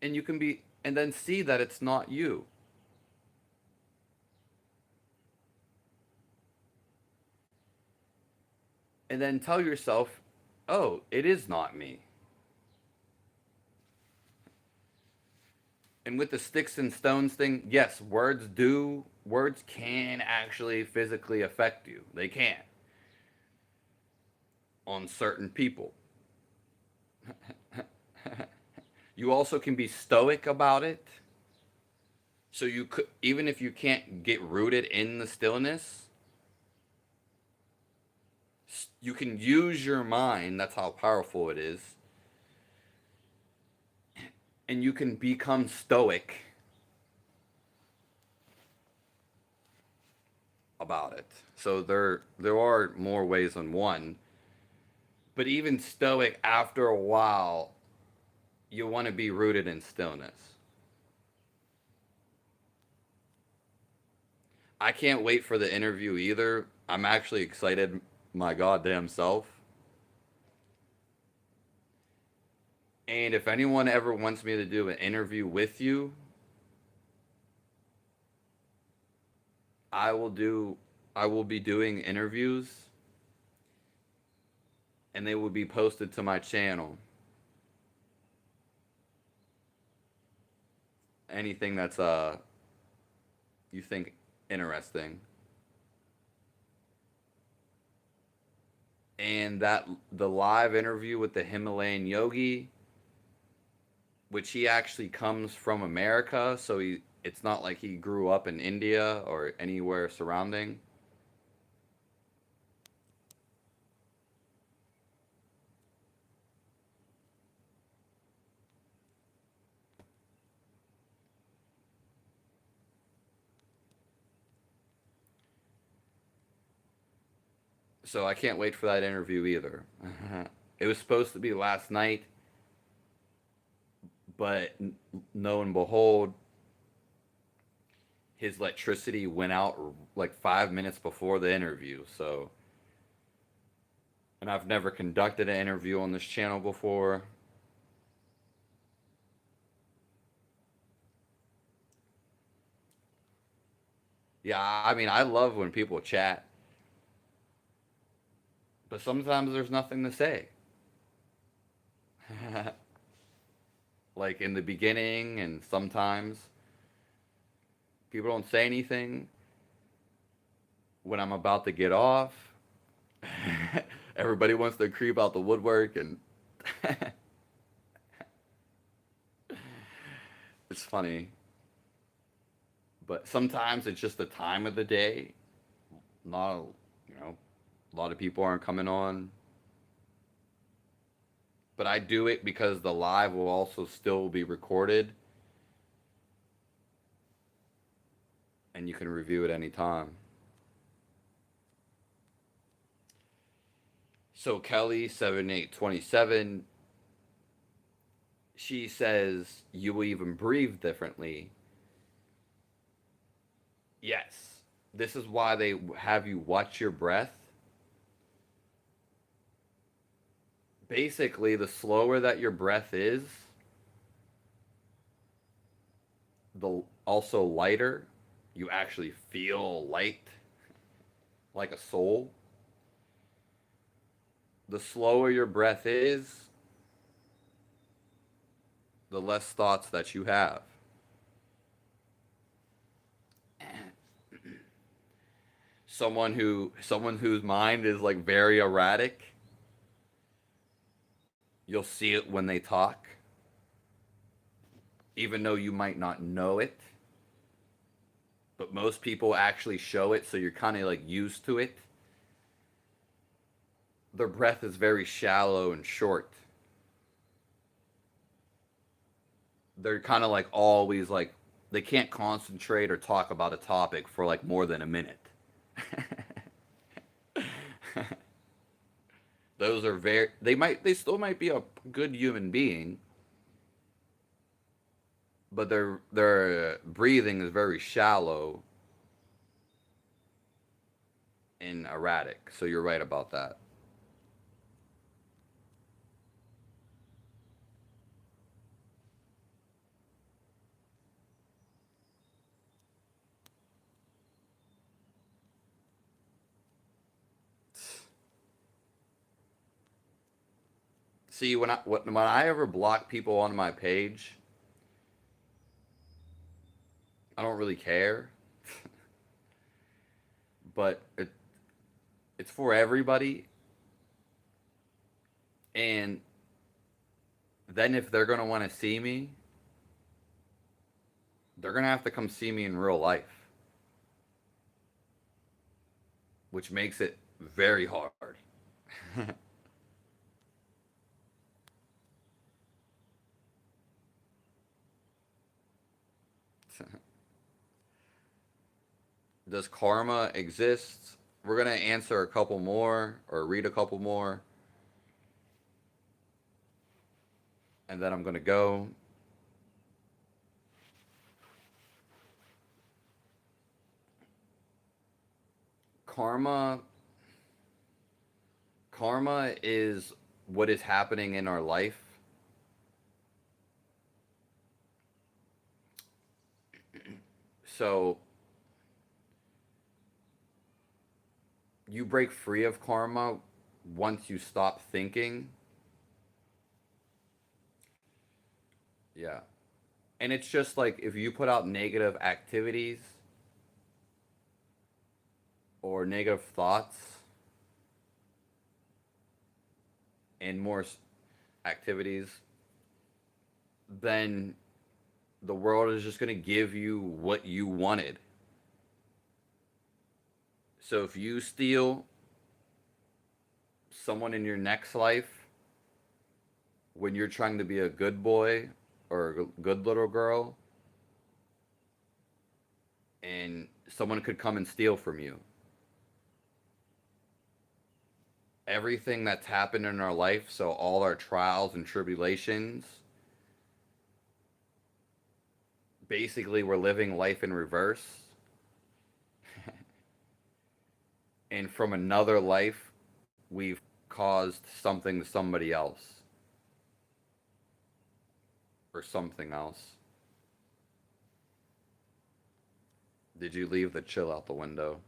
[SPEAKER 1] and you can be, and then see that it's not you. And then tell yourself, oh, it is not me. And with the sticks and stones thing, yes, words can actually physically affect you. They can. On certain people. You also can be stoic about it. So you could, even if you can't get rooted in the stillness, you can use your mind. That's how powerful it is. And you can become stoic about it. So there are more ways than one. But even stoic, after a while, you want to be rooted in stillness. I can't wait for the interview either. I'm actually excited my goddamn self. And if anyone ever wants me to do an interview with you, I will do I will be doing interviews and they will be posted to my channel. Anything that's you think interesting. And that the live interview with the Himalayan yogi, which he actually comes from America, so It's not like he grew up in India or anywhere surrounding. So I can't wait for that interview either. It was supposed to be last night, but lo and behold, his electricity went out like 5 minutes before the interview. So, and I've never conducted an interview on this channel before. Yeah, I mean, I love when people chat, but sometimes there's nothing to say. Like in the beginning, and sometimes people don't say anything when I'm about to get off. Everybody wants to creep out the woodwork, and it's funny. But sometimes it's just the time of the day. Not, you know, a lot of people aren't coming on. But I do it because the live will also still be recorded, and you can review it anytime. So Kelly 7827, she says you will even breathe differently. Yes. This is why they have you watch your breath. Basically, the slower that your breath is, the also lighter. You actually feel light, like a soul. The slower your breath is, the less thoughts that you have. Someone whose mind is like very erratic, you'll see it when they talk, even though you might not know it. But most people actually show it, so you're kind of like used to it. Their breath is very shallow and short. They're kind of like always like they can't concentrate or talk about a topic for like more than a minute. Those are very they still might be a good human being, but their breathing is very shallow and erratic. So you're right about that. See, when I ever block people on my page, I don't really care, but it's for everybody. And then if they're gonna want to see me, they're gonna have to come see me in real life, which makes it very hard. Does karma exist? We're gonna answer a couple more or read a couple more, and then I'm gonna go. Karma Karma is what is happening in our life. So you break free of karma once you stop thinking. Yeah. And it's just like if you put out negative activities or negative thoughts and more activities, then the world is just going to give you what you wanted. So if you steal someone in your next life when you're trying to be a good boy or a good little girl, and someone could come and steal from you, everything that's happened in our life, so all our trials and tribulations, basically we're living life in reverse. And from another life, we've caused something to somebody else or something else. Did you leave the chill out the window?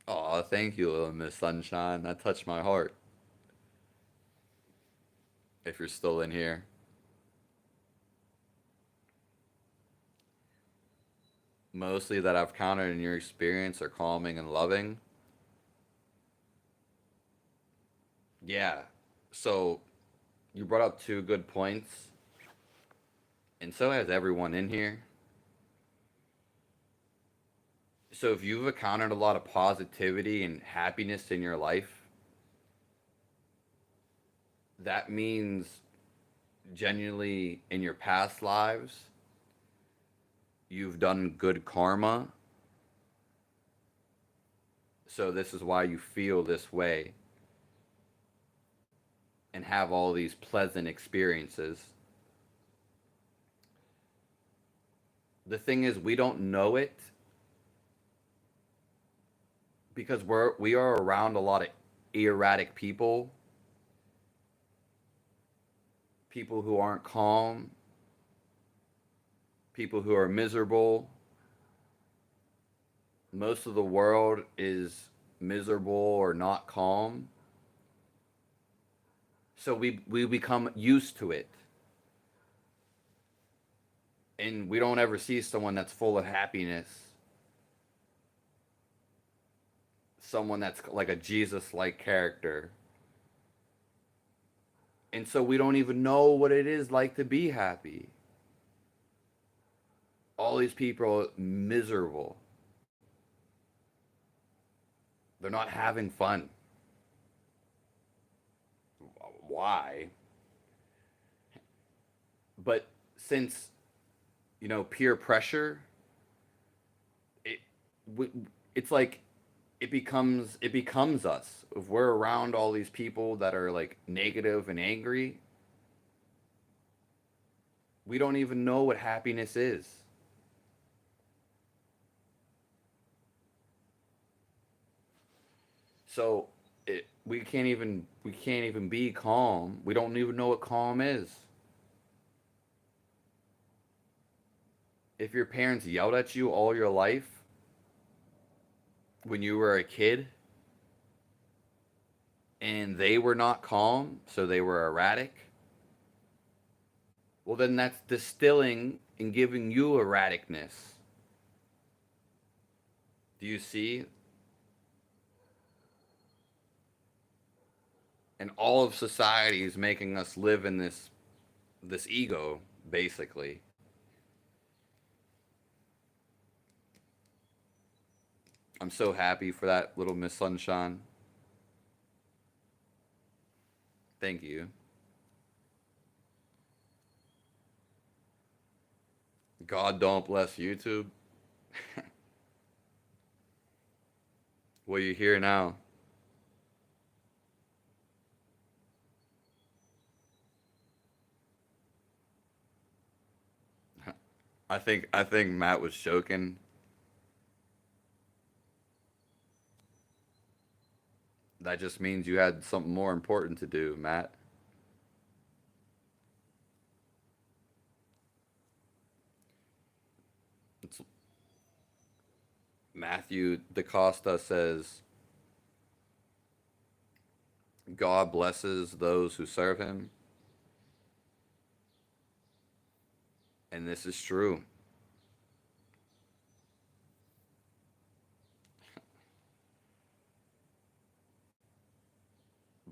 [SPEAKER 1] Aw, thank you, little Miss Sunshine. That touched my heart. If you're still in here. Mostly that I've countered in your experience are calming and loving. Yeah. So you brought up two good points, and so has everyone in here. So if you've encountered a lot of positivity and happiness in your life, that means genuinely in your past lives, you've done good karma. So this is why you feel this way and have all these pleasant experiences. The thing is, we don't know it because we are around a lot of erratic people, people who aren't calm, people who are miserable. Most of the world is miserable or not calm. So we become used to it. And we don't ever see someone that's full of happiness. Someone that's like a Jesus-like character. And so we don't even know what it is like to be happy. All these people are miserable. They're not having fun. Why? But since, peer pressure, it it's like it becomes us. If we're around all these people that are like negative and angry, we don't even know what happiness is. So we can't even be calm. We don't even know what calm is. If your parents yelled at you all your life when you were a kid and they were not calm, so they were erratic, well then that's distilling and giving you erraticness. Do you see? And all of society is making us live in this ego, basically. I'm so happy for that little Miss Sunshine. Thank you. God don't bless YouTube. Well, you're here now. I think Matt was joking. That just means you had something more important to do, Matt. It's, Matthew DaCosta says, God blesses those who serve him. And this is true.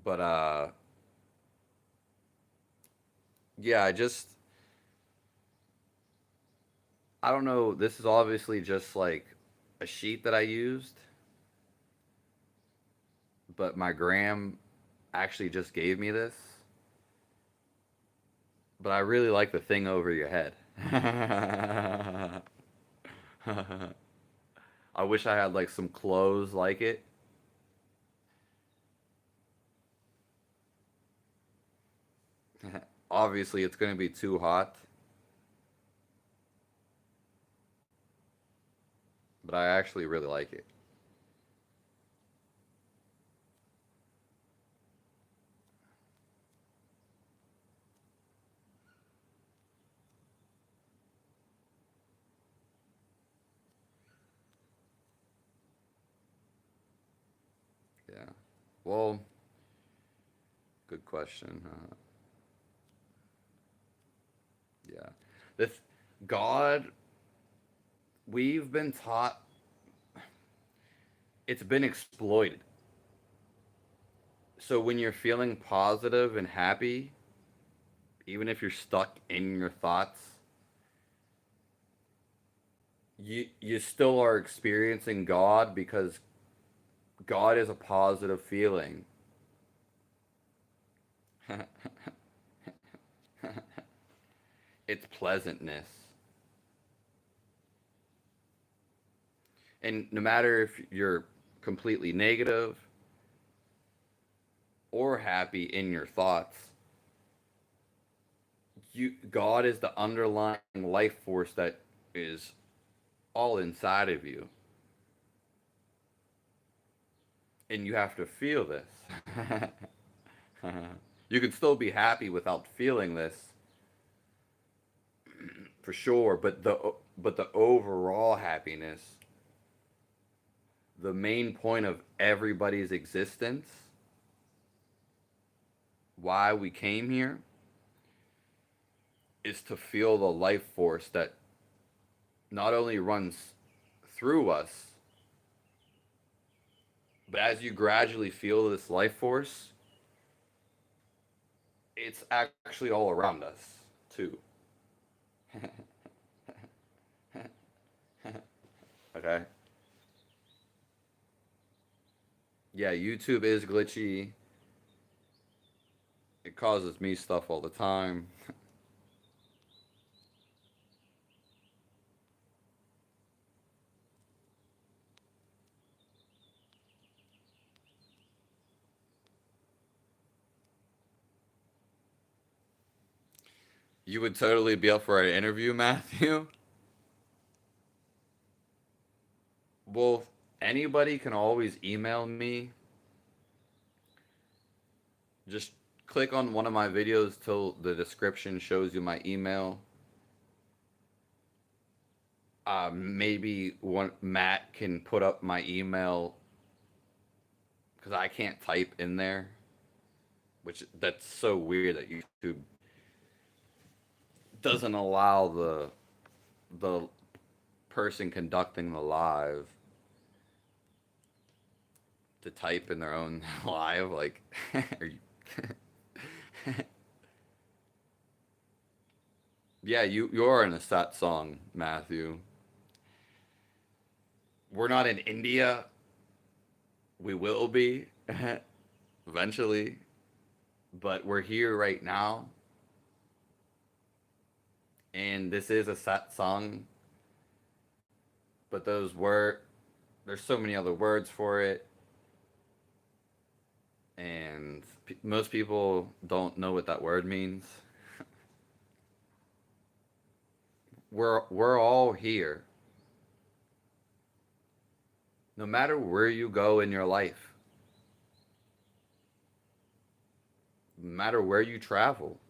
[SPEAKER 1] But yeah, I don't know. This is obviously just like a sheet that I used, but my gram actually just gave me this. But I really like the thing over your head. I wish I had like some clothes like it. Obviously, it's going to be too hot, but I actually really like it. Yeah. Well, good question. Yeah. This God, we've been taught, it's been exploited. So when you're feeling positive and happy, even if you're stuck in your thoughts, you still are experiencing God because God is a positive feeling. It's pleasantness. And no matter if you're completely negative or happy in your thoughts, God is the underlying life force that is all inside of you. And you have to feel this. You can still be happy without feeling this for sure, but the overall happiness, the main point of everybody's existence, why we came here, is to feel the life force that not only runs through us, but as you gradually feel this life force, it's actually all around us too. Okay? Yeah, YouTube is glitchy. It causes me stuff all the time. You would totally be up for an interview, Matthew? Well, anybody can always email me. Just click on one of my videos till the description shows you my email. Maybe one Matt can put up my email because I can't type in there, which that's so weird that YouTube doesn't allow the person conducting the live to type in their own live. Like, are you? Yeah, you're in a sad song, Matthew. We're not in India. We will be eventually, but we're here right now, and this is a sad song. But there's so many other words for it, and most people don't know what that word means. We're all here, no matter where you go in your life, no matter where you travel.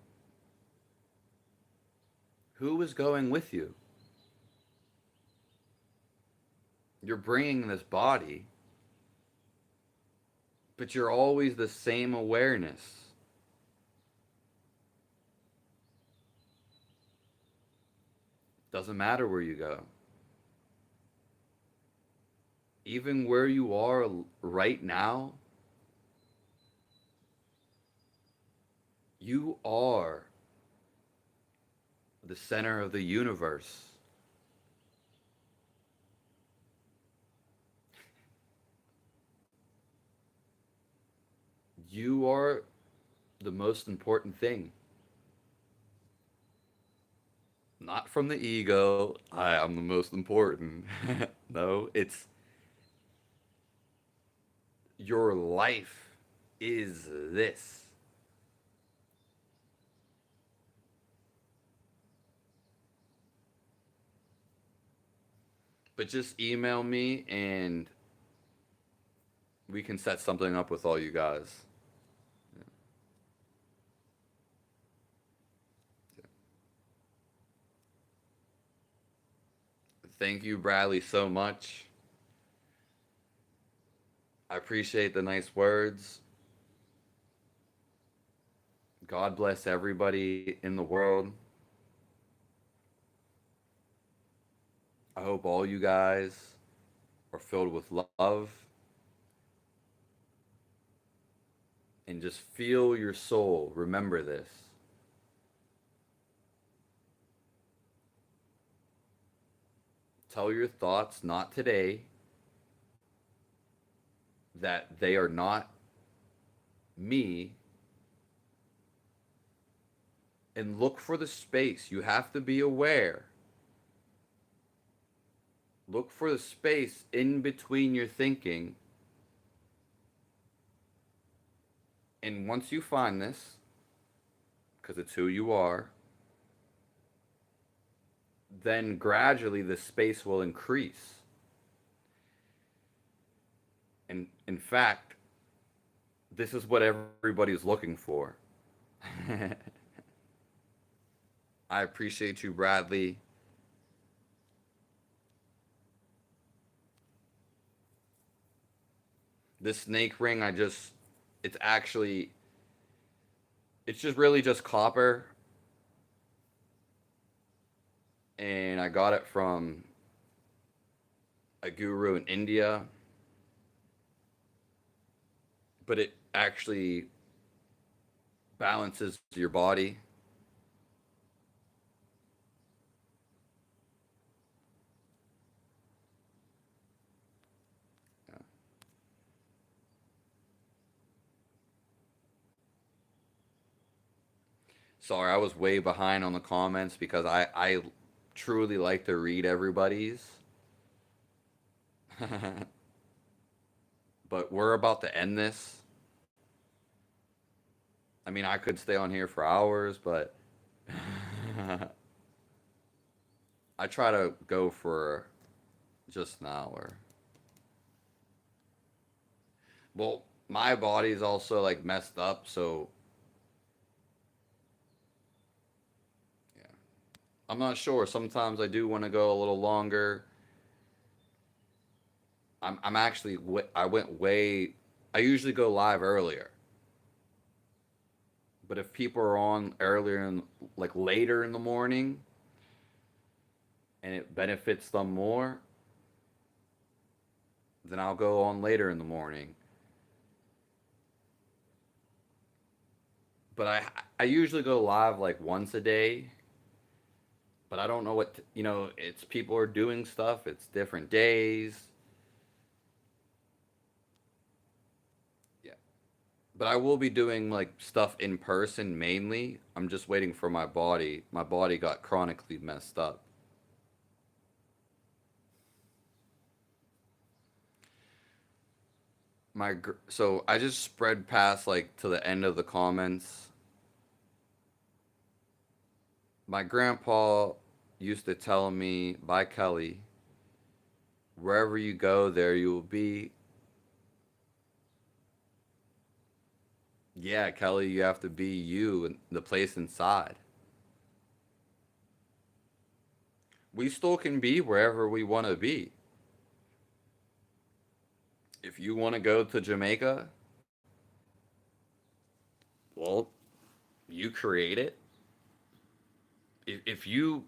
[SPEAKER 1] Who is going with you? You're bringing this body, but you're always the same awareness. Doesn't matter where you go. Even where you are right now, You are the center of the universe. You are the most important thing. Not from the ego, I'm the most important. No, it's your life is this. But just email me and we can set something up with all you guys. Thank you, Bradley, so much. I appreciate the nice words. God bless everybody in the world. I hope all you guys are filled with love and just feel your soul. Remember this. Tell your thoughts, not today, that they are not me, and look for the space. You have to be aware. Look for the space in between your thinking. And once you find this, because it's who you are, then gradually the space will increase. And in fact, this is what everybody's looking for. I appreciate you, Bradley. This snake ring, it's actually, it's just really just copper. And I got it from a guru in India. But it actually balances your body. Yeah. Sorry, I was way behind on the comments because I truly like to read everybody's. But we're about to end this. I mean, I could stay on here for hours, but I try to go for just an hour. Well, my body's also like messed up, so yeah. I'm not sure. Sometimes I do want to go a little longer. I'm actually I went way. I usually go live earlier, but if people are on earlier and like later in the morning, and it benefits them more, then I'll go on later in the morning. But I usually go live like once a day. But I don't know what it's people are doing stuff. It's different days. Yeah. But I will be doing like stuff in person mainly. I'm just waiting for my body. My body got chronically messed up. So I just spread past like to the end of the comments. My grandpa used to tell me, "By Kelly, wherever you go, there you will be." Yeah, Kelly, you have to be you and the place inside. We still can be wherever we want to be. If you want to go to Jamaica, well, you create it. If you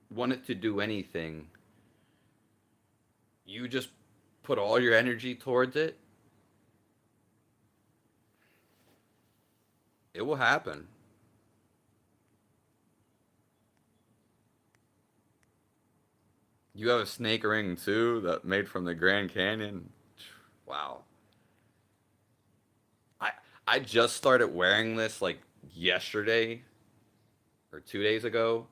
[SPEAKER 1] wanted to do anything, you just put all your energy towards it. It will happen. You have a snake ring too that made from the Grand Canyon. Wow. I I just started wearing this like yesterday or 2 days ago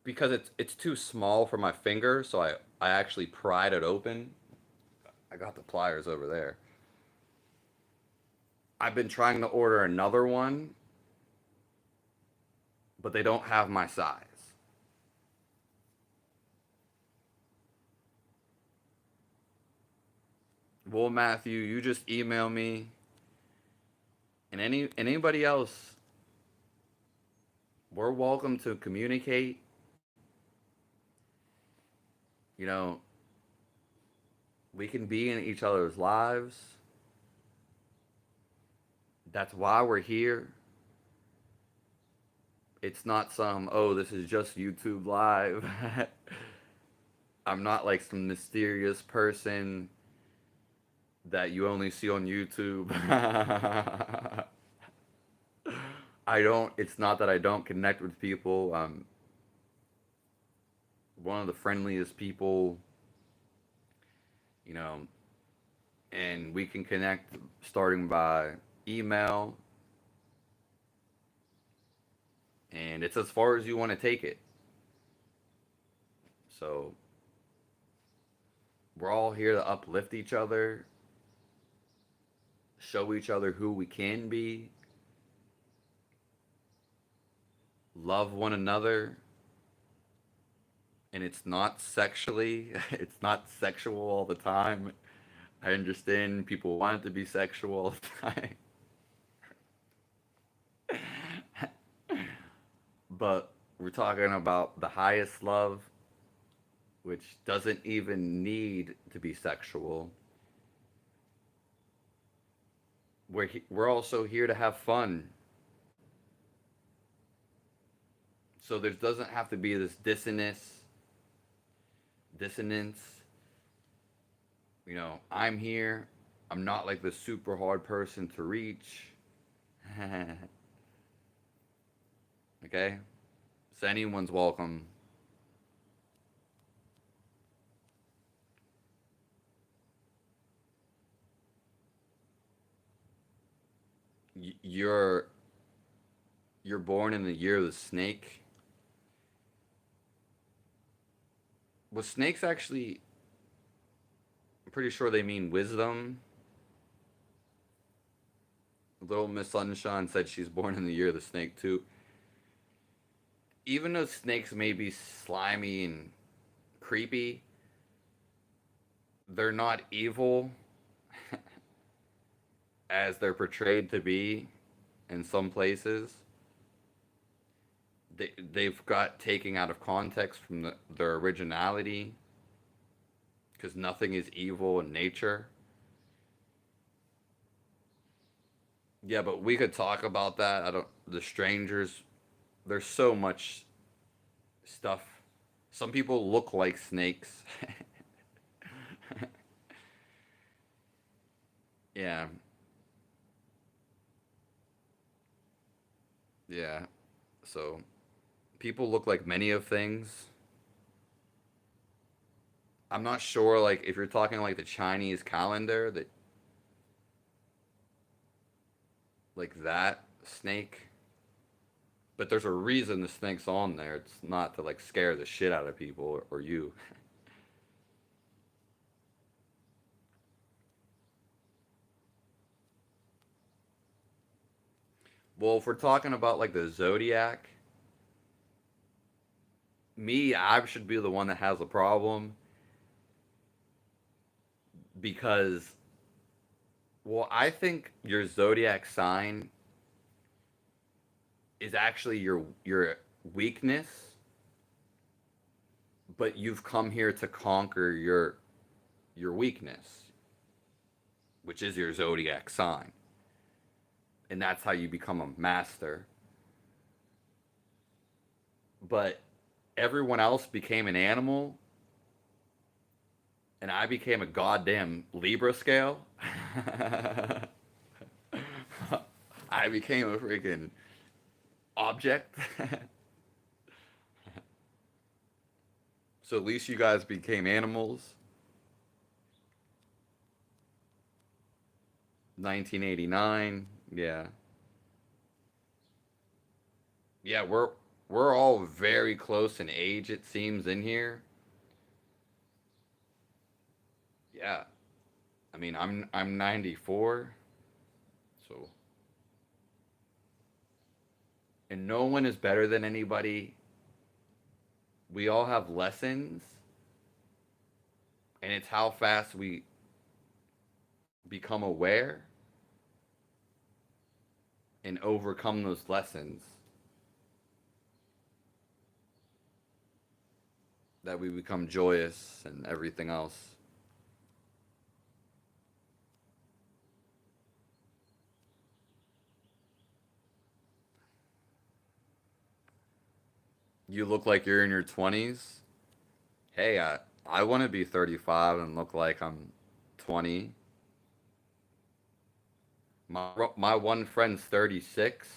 [SPEAKER 1] because it's too small for my finger, so I actually pried it open. I got the pliers over there. I've been trying to order another one, but they don't have my size. Well, Matthew, you just email me, and anybody else, we're welcome to communicate. You know, we can be in each other's lives. That's why we're here. It's not some, oh, this is just YouTube Live. I'm not like some mysterious person that you only see on YouTube. I don't, it's not that I don't connect with people. I'm one of the friendliest people, you know, and we can connect starting by email, and it's as far as you want to take it. So we're all here to uplift each other, show each other who we can be, love one another, and it's not sexually, it's not sexual all the time. I understand people want it to be sexual all the time. But we're talking about the highest love, which doesn't even need to be sexual. We're also here to have fun. So there doesn't have to be this dissonance. You know, I'm here. I'm not like the super hard person to reach. Okay? So anyone's welcome. You're born in the year of the snake. Was snakes actually? I'm pretty sure they mean wisdom. Little Miss Sunshine said she's born in the year of the snake too. Even though snakes may be slimy and creepy, they're not evil as they're portrayed to be in some places. They've got taken out of context from their originality because nothing is evil in nature. Yeah, but we could talk about that. I don't. The strangers. There's so much stuff. Some people look like snakes. Yeah, yeah. So people look like many of things. I'm not sure, like if you're talking like the Chinese calendar, that like that snake. But there's a reason the snake's on there. It's not to like scare the shit out of people or you. Well, if we're talking about like the zodiac, me, I should be the one that has a problem because, well, I think your zodiac sign is actually your weakness, but you've come here to conquer your weakness, which is your zodiac sign, and that's how you become a master. But everyone else became an animal, and I became a goddamn Libra scale. I became a freaking object. So at least you guys became animals. 1989. Yeah. Yeah, we're all very close in age it seems in here. Yeah. I mean, I'm 94. So, and no one is better than anybody. We all have lessons, and it's how fast we become aware and overcome those lessons that we become joyous and everything else. You look like you're in your 20s. Hey, I want to be 35 and look like I'm 20. My one friend's 36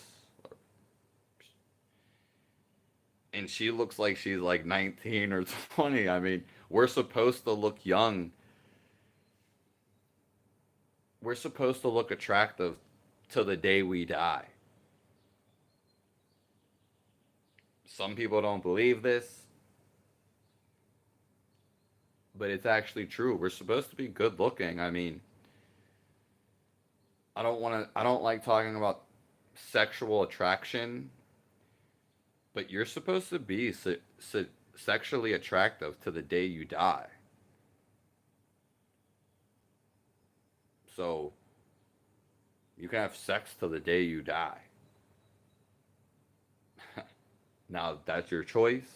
[SPEAKER 1] and she looks like she's like 19 or 20. I mean, we're supposed to look young. We're supposed to look attractive till the day we die. Some people don't believe this, but it's actually true. We're supposed to be good looking. I mean, I don't like talking about sexual attraction, but you're supposed to be sexually attractive to the day you die. So you can have sex till the day you die. Now that's your choice.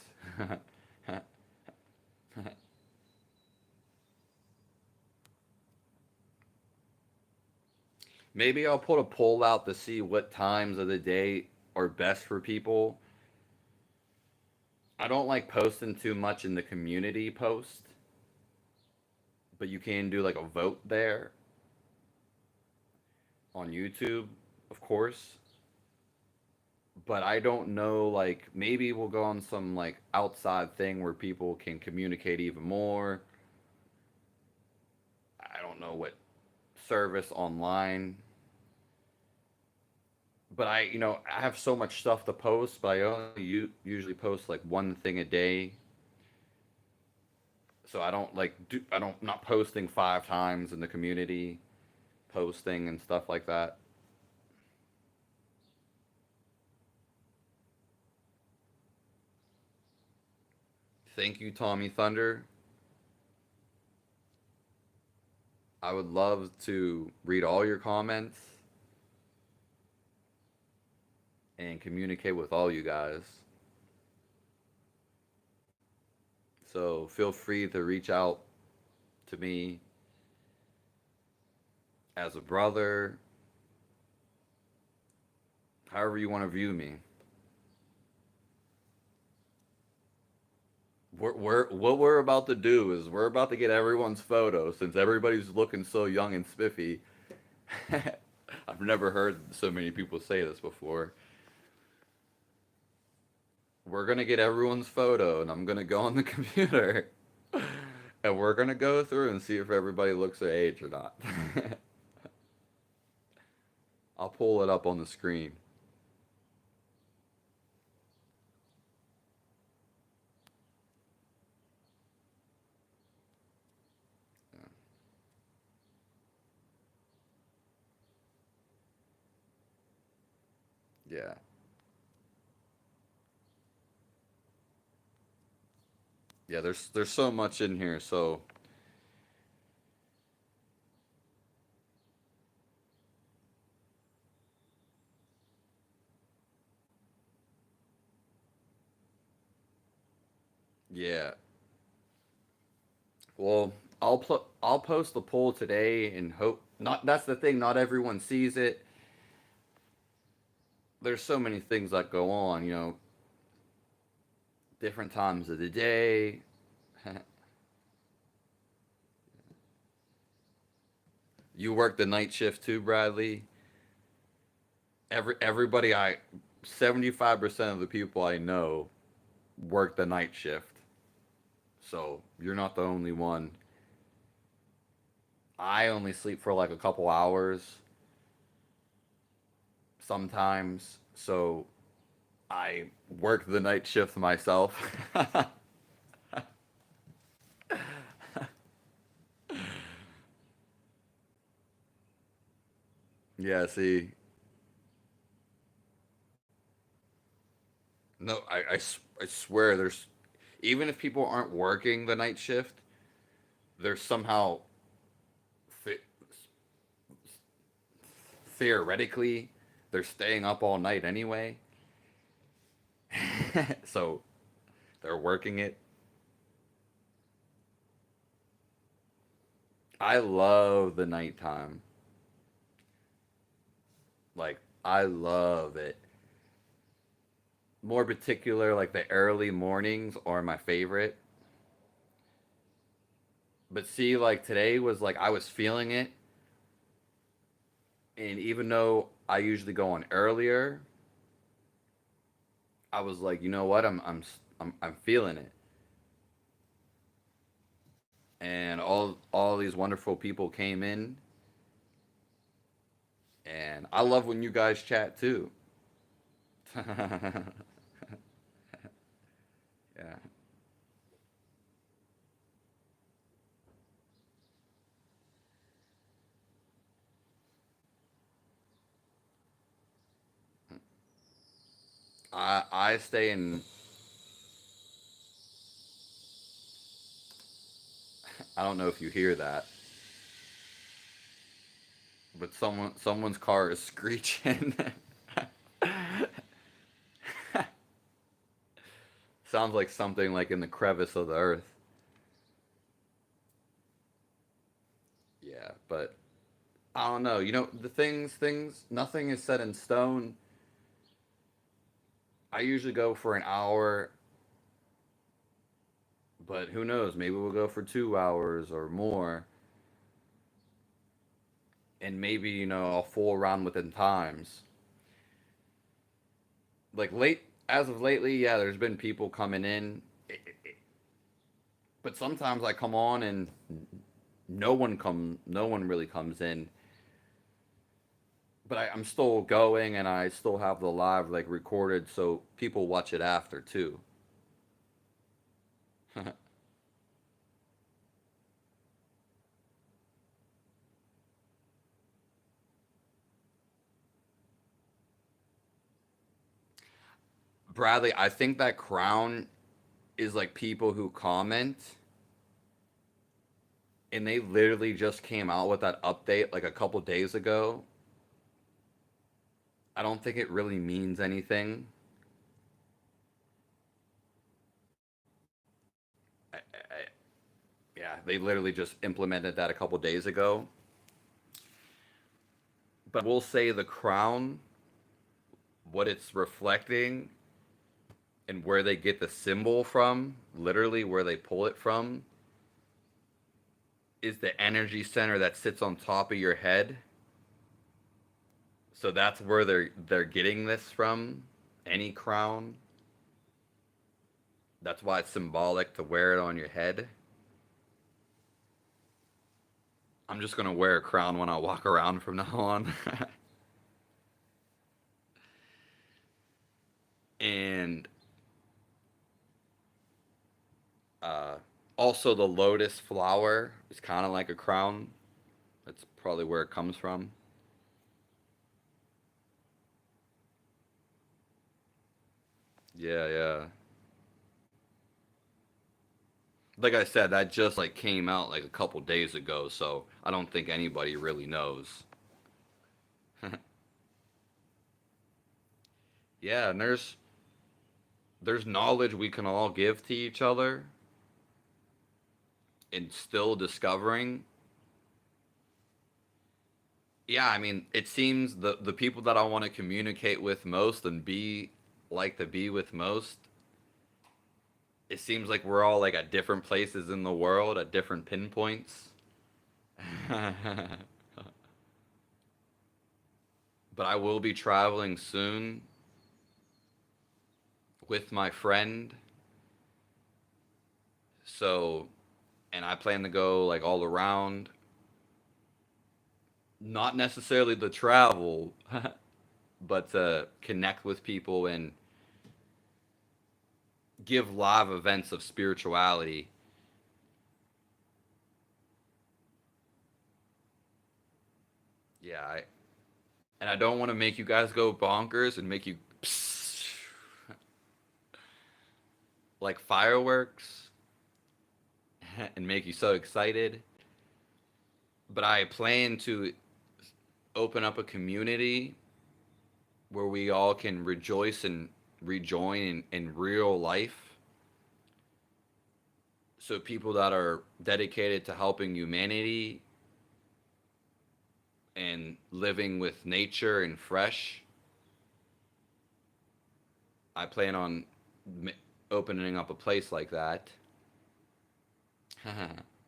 [SPEAKER 1] Maybe I'll put a poll out to see what times of the day are best for people. I don't like posting too much in the community post, but you can do like a vote there on YouTube, of course. But I don't know, like, maybe we'll go on some like outside thing where people can communicate even more. I don't know what service online. But I have so much stuff to post, but I only usually post like one thing a day. So I don't I don't not posting 5 times in the community, posting and stuff like that. Thank you, Tommy Thunder. I would love to read all your comments and communicate with all you guys. So feel free to reach out to me as a brother, however you want to view me. What we're about to do is we're about to get everyone's photo since everybody's looking so young and spiffy. I've never heard so many people say this before. We're gonna get everyone's photo, and I'm gonna go on the computer, and we're gonna go through and see if everybody looks their age or not. I'll pull it up on the screen. Yeah, yeah. There's so much in here. So yeah. Well, I'll post the poll today and hope not. That's the thing. Not everyone sees it. There's so many things that go on. Different times of the day. You work the night shift too, Bradley. Everybody I 75% of the people I know work the night shift. So you're not the only one. I only sleep for like a couple hours sometimes. So I work the night shift myself. Yeah, see. No, I swear there's even if people aren't working the night shift, they're somehow the- theoretically they're staying up all night anyway. So they're working it. I love the nighttime. Like I love it. More particular, like the early mornings are my favorite. But see, like today was like I was feeling it, and even though I usually go on earlier, I was like, you know what? I'm feeling it, and all these wonderful people came in, and I love when you guys chat too. Yeah, I stay in. I don't know if you hear that, but someone's car is screeching. Sounds like something like in the crevice of the earth. Yeah, but I don't know. You know, the things, nothing is set in stone. I usually go for an hour, but who knows? Maybe we'll go for 2 hours or more, and maybe I'll fool around within times. Like as of lately, yeah, there's been people coming in, but sometimes I come on and no one really comes in. But I'm still going, and I still have the live like recorded, so people watch it after too. Bradley, I think that crown is like people who comment and they literally just came out with that update like a couple days ago. I don't think it really means anything. Yeah, they literally just implemented that a couple days ago. But we'll say the crown, what it's reflecting, and where they get the symbol from, literally where they pull it from, is the energy center that sits on top of your head. So that's where they're getting this from. Any crown. That's why it's symbolic to wear it on your head. I'm just gonna wear a crown when I walk around from now on. And uh, also the lotus flower is kind of like a crown. That's probably where it comes from. Yeah, yeah. Like I said, that just like came out like a couple days ago, so I don't think anybody really knows. Yeah, and there's knowledge we can all give to each other and still discovering. Yeah, I mean, it seems the people that I want to communicate with most and be like to be with most, it seems like we're all like at different places in the world at different pinpoints. but I will be traveling soon with my friend. So, and I plan to go like all around. Not necessarily to travel, but to connect with people and give live events of spirituality. Yeah, and I don't want to make you guys go bonkers and make you like fireworks and make you so excited. But I plan to open up a community where we all can rejoice and rejoin in real life. So people that are dedicated to helping humanity and living with nature and fresh, I plan on opening up a place like that.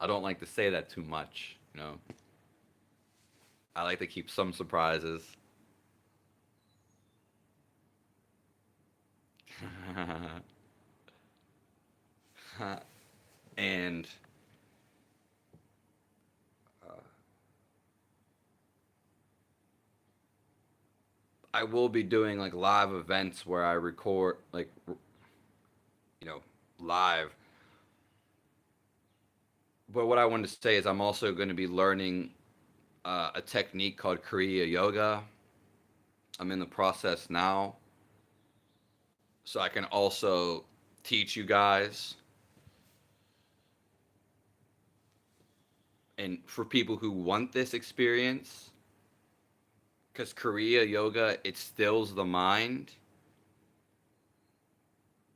[SPEAKER 1] I don't like to say that too much, you know. I like to keep some surprises. And uh, I will be doing like live events where I record like you know live. But what I wanted to say is I'm also going to be learning a technique called Kriya Yoga. I'm in the process now, so I can also teach you guys. And for people who want this experience, because Kriya Yoga, it stills the mind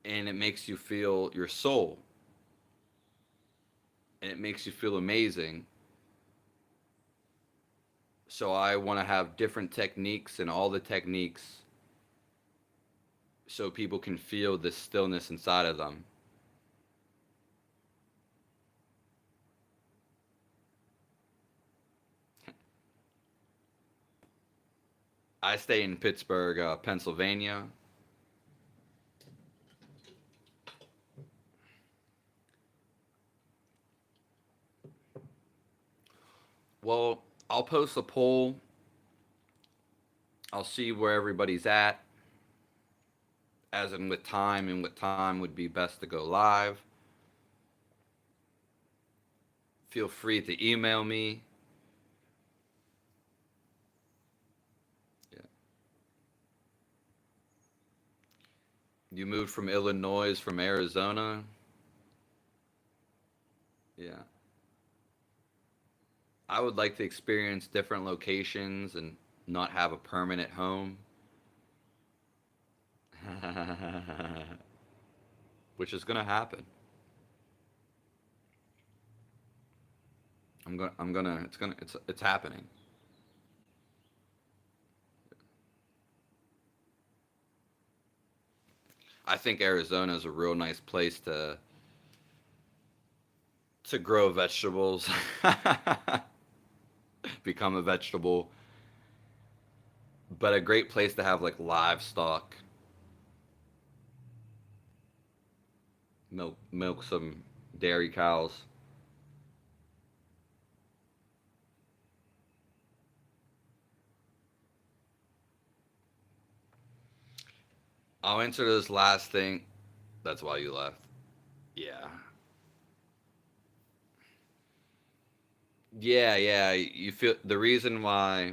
[SPEAKER 1] and it makes you feel your soul and it makes you feel amazing. So I want to have different techniques and all the techniques so people can feel this stillness inside of them. I stay in Pittsburgh, Pennsylvania. Well, I'll post a poll. I'll see where everybody's at, as in with time and what time would be best to go live. Feel free to email me. Yeah. You moved from Illinois, from Arizona. Yeah. I would like to experience different locations and not have a permanent home. Which is gonna happen. It's happening. I think Arizona is a real nice place to grow vegetables, become a vegetable, but a great place to have like livestock, milk some dairy cows. I'll answer this last thing. That's why you left. Yeah. Yeah, yeah. You feel the reason why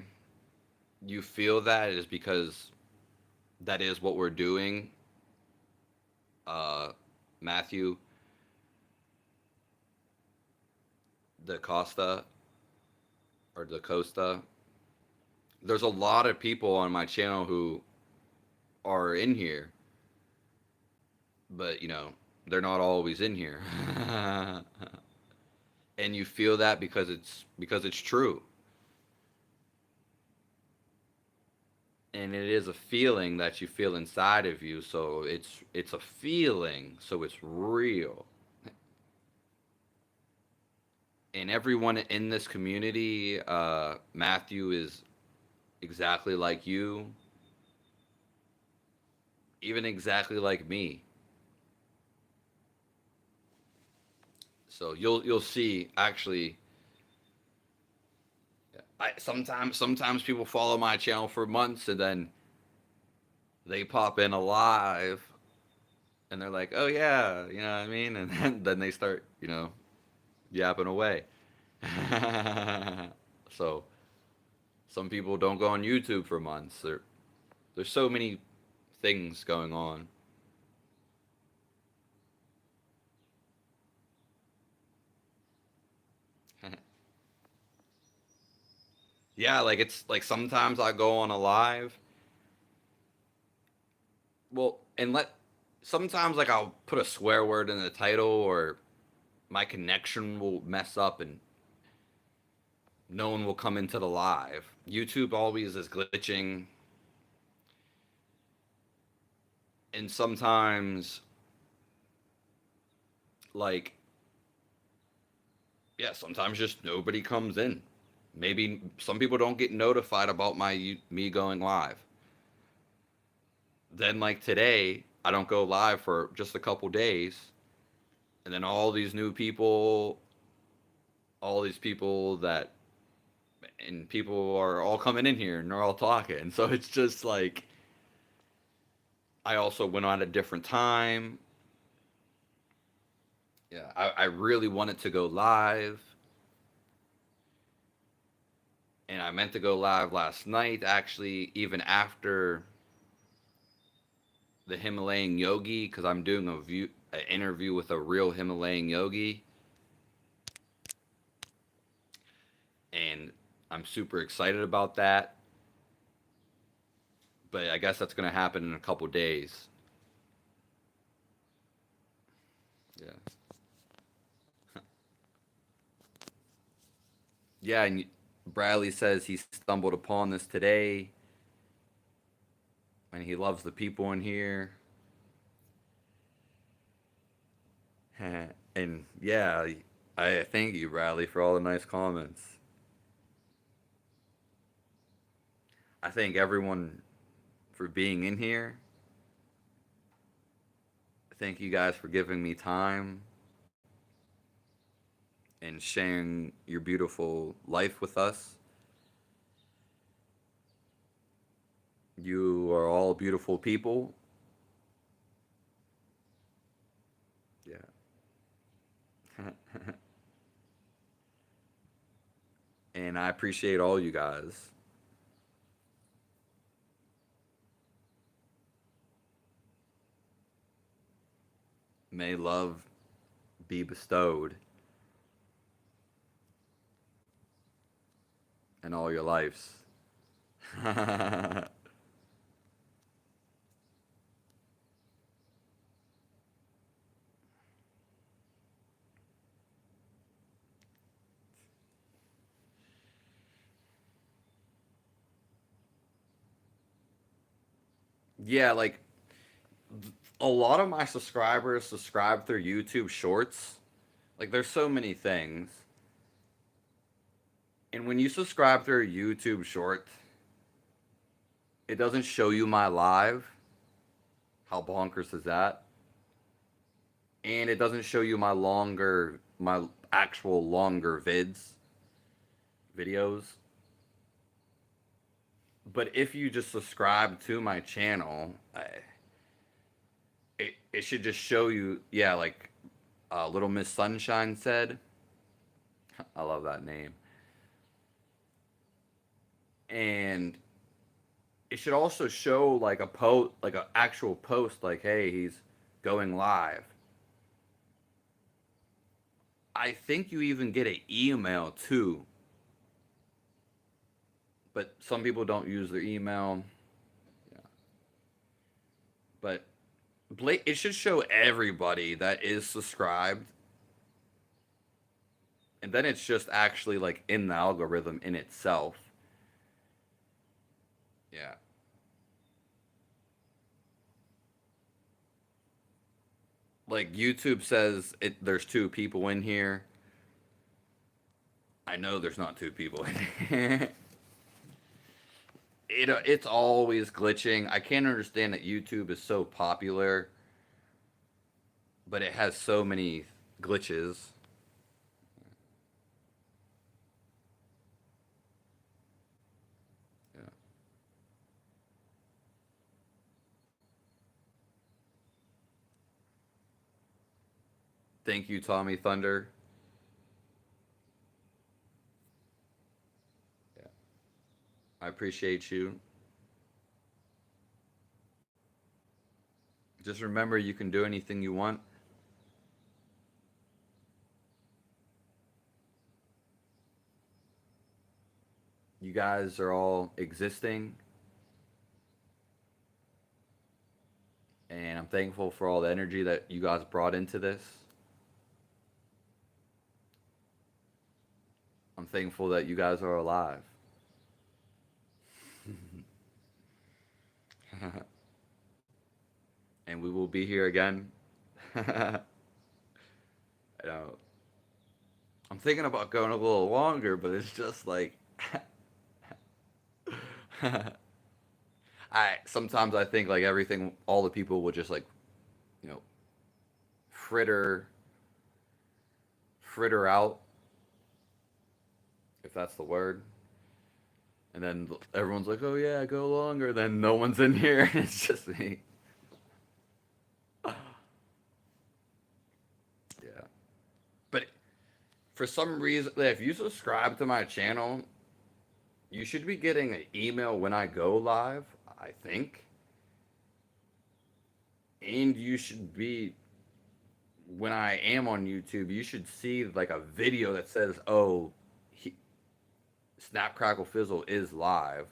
[SPEAKER 1] you feel that is because that is what we're doing. Uh, Matthew Da Costa or Da Costa. There's a lot of people on my channel who are in here, but they're not always in here. And you feel that because it's true. And it is a feeling that you feel inside of you, so it's a feeling, so it's real. And everyone in this community, Matthew is exactly like you, even exactly like me. So you'll see actually I sometimes people follow my channel for months and then they pop in alive and they're like, "Oh yeah, you know what I mean?" And then they start, yapping away. So some people don't go on YouTube for months. There's so many things going on. Yeah, like it's like sometimes I go on a live. Well, and let sometimes like I'll put a swear word in the title or my connection will mess up and no one will come into the live. YouTube always is glitching and sometimes like yeah, sometimes just nobody comes in. Maybe some people don't get notified about me going live. Then like today, I don't go live for just a couple days, and then all these people that and people are all coming in here and they're all talking. So it's just like I also went on at a different time. Yeah, I really wanted to go live, and I meant to go live last night. Actually, even after the Himalayan yogi, because I'm doing an interview with a real Himalayan yogi, and I'm super excited about that. But I guess that's gonna happen in a couple days. Yeah, yeah. And Bradley says he stumbled upon this today, and he loves the people in here. And yeah, I thank you, Bradley, for all the nice comments. I thank everyone for being in here. Thank you guys for giving me time and sharing your beautiful life with us. You are all beautiful people. Yeah. And I appreciate all you guys. May love be bestowed in all your lives. Yeah, like a lot of my subscribers subscribe through YouTube Shorts. Like there's so many things. And when you subscribe through a YouTube Short, it doesn't show you my live. How bonkers is that? And it doesn't show you my actual longer videos. But if you just subscribe to my channel, it should just show you, yeah, like Little Miss Sunshine said. I love that name. And it should also show like a post, like an actual post, like, hey, he's going live. I think you even get an email too, but some people don't use their email. Yeah. But it should show everybody that is subscribed, and then it's just actually like in the algorithm in itself. Yeah. Like YouTube says there's two people in here. I know there's not two people in here. it's always glitching. I can't understand that YouTube is so popular, but it has so many glitches. Yeah. Thank you, Tommy Thunder. Yeah. I appreciate you. Just remember, you can do anything you want. You guys are all existing, and I'm thankful for all the energy that you guys brought into this. I'm thankful that you guys are alive. And we will be here again. I know. I'm thinking about going a little longer, but it's just like I sometimes I think like everything, all the people will just like, you know, fritter fritter out, if that's the word. And then everyone's like, "Oh yeah, go longer." Then no one's in here, and it's just me. Yeah. But for some reason, if you subscribe to my channel, you should be getting an email when I go live, I think. And you should be, when I am on YouTube, you should see like a video that says, "Oh, Snap Crackle Fizzle is live."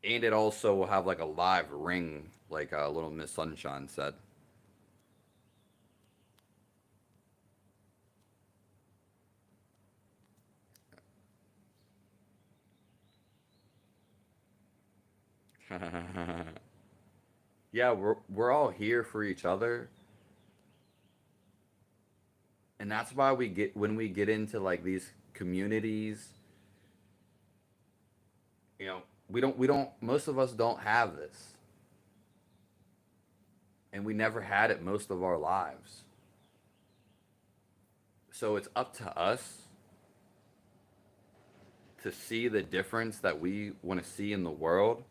[SPEAKER 1] And it also will have like a live ring, like little Miss Sunshine said. Yeah, we're all here for each other, and that's why we get when we get into like these communities, we don't most of us don't have this, and we never had it most of our lives. So it's up to us to see the difference that we want to see in the world,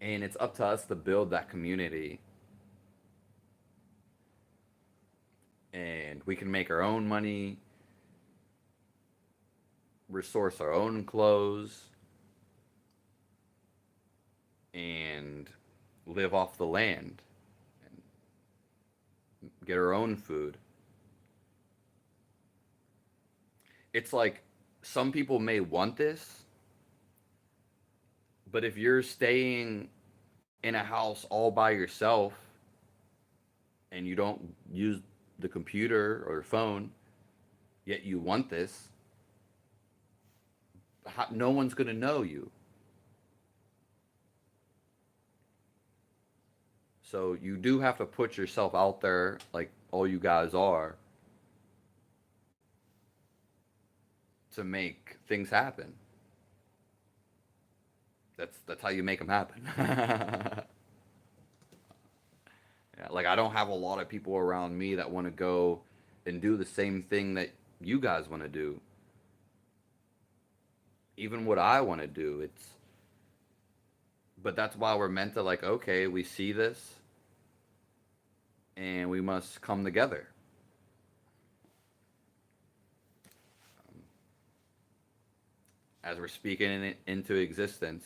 [SPEAKER 1] and it's up to us to build that community, and we can make our own money, resource our own clothes, and live off the land and get our own food. It's like some people may want this, but if you're staying in a house all by yourself and you don't use the computer or phone, yet you want this, no one's going to know you. So you do have to put yourself out there, like all you guys are, to make things happen. That's how you make them happen. Yeah, like I don't have a lot of people around me that want to go and do the same thing that you guys want to do. Even what I want to do, it's but that's why we're meant to like, okay, we see this and we must come together. As we're speaking it into existence.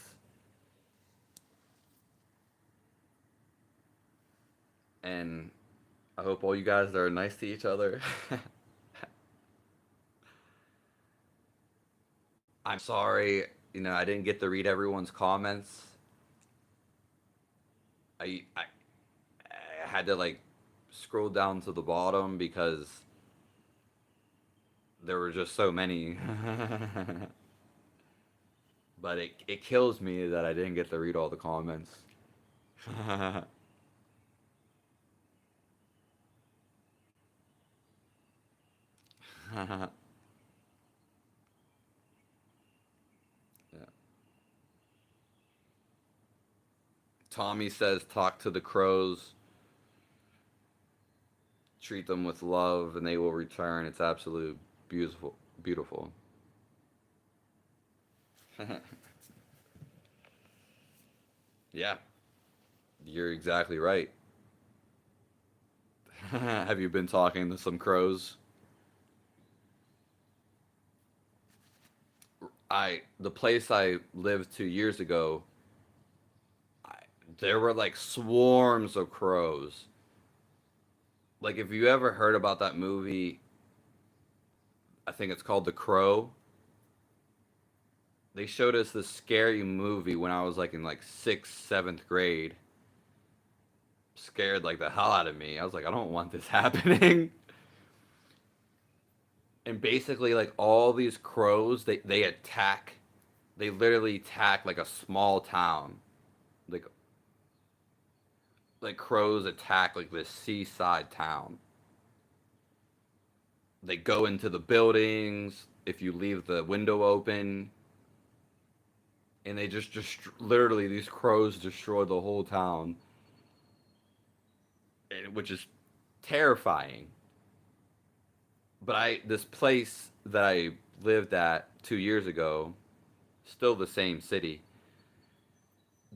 [SPEAKER 1] And I hope all you guys are nice to each other. I'm sorry, I didn't get to read everyone's comments. I I had to like scroll down to the bottom because there were just so many. But it kills me that I didn't get to read all the comments. Tommy says, talk to the crows, treat them with love, and they will return. It's absolutely beautiful. Beautiful. Yeah, you're exactly right. Have you been talking to some crows? The place I lived 2 years ago, I, there were like swarms of crows. Like if you ever heard about that movie, I think it's called The Crow. They showed us this scary movie when I was like in like sixth, seventh grade. Scared like the hell out of me. I was like, I don't want this happening. And basically, like all these crows, they attack. They literally attack like a small town. Like crows attack like this seaside town. They go into the buildings if you leave the window open, and they just literally these crows destroy the whole town, which is terrifying. But this place that I lived at 2 years ago, still the same city.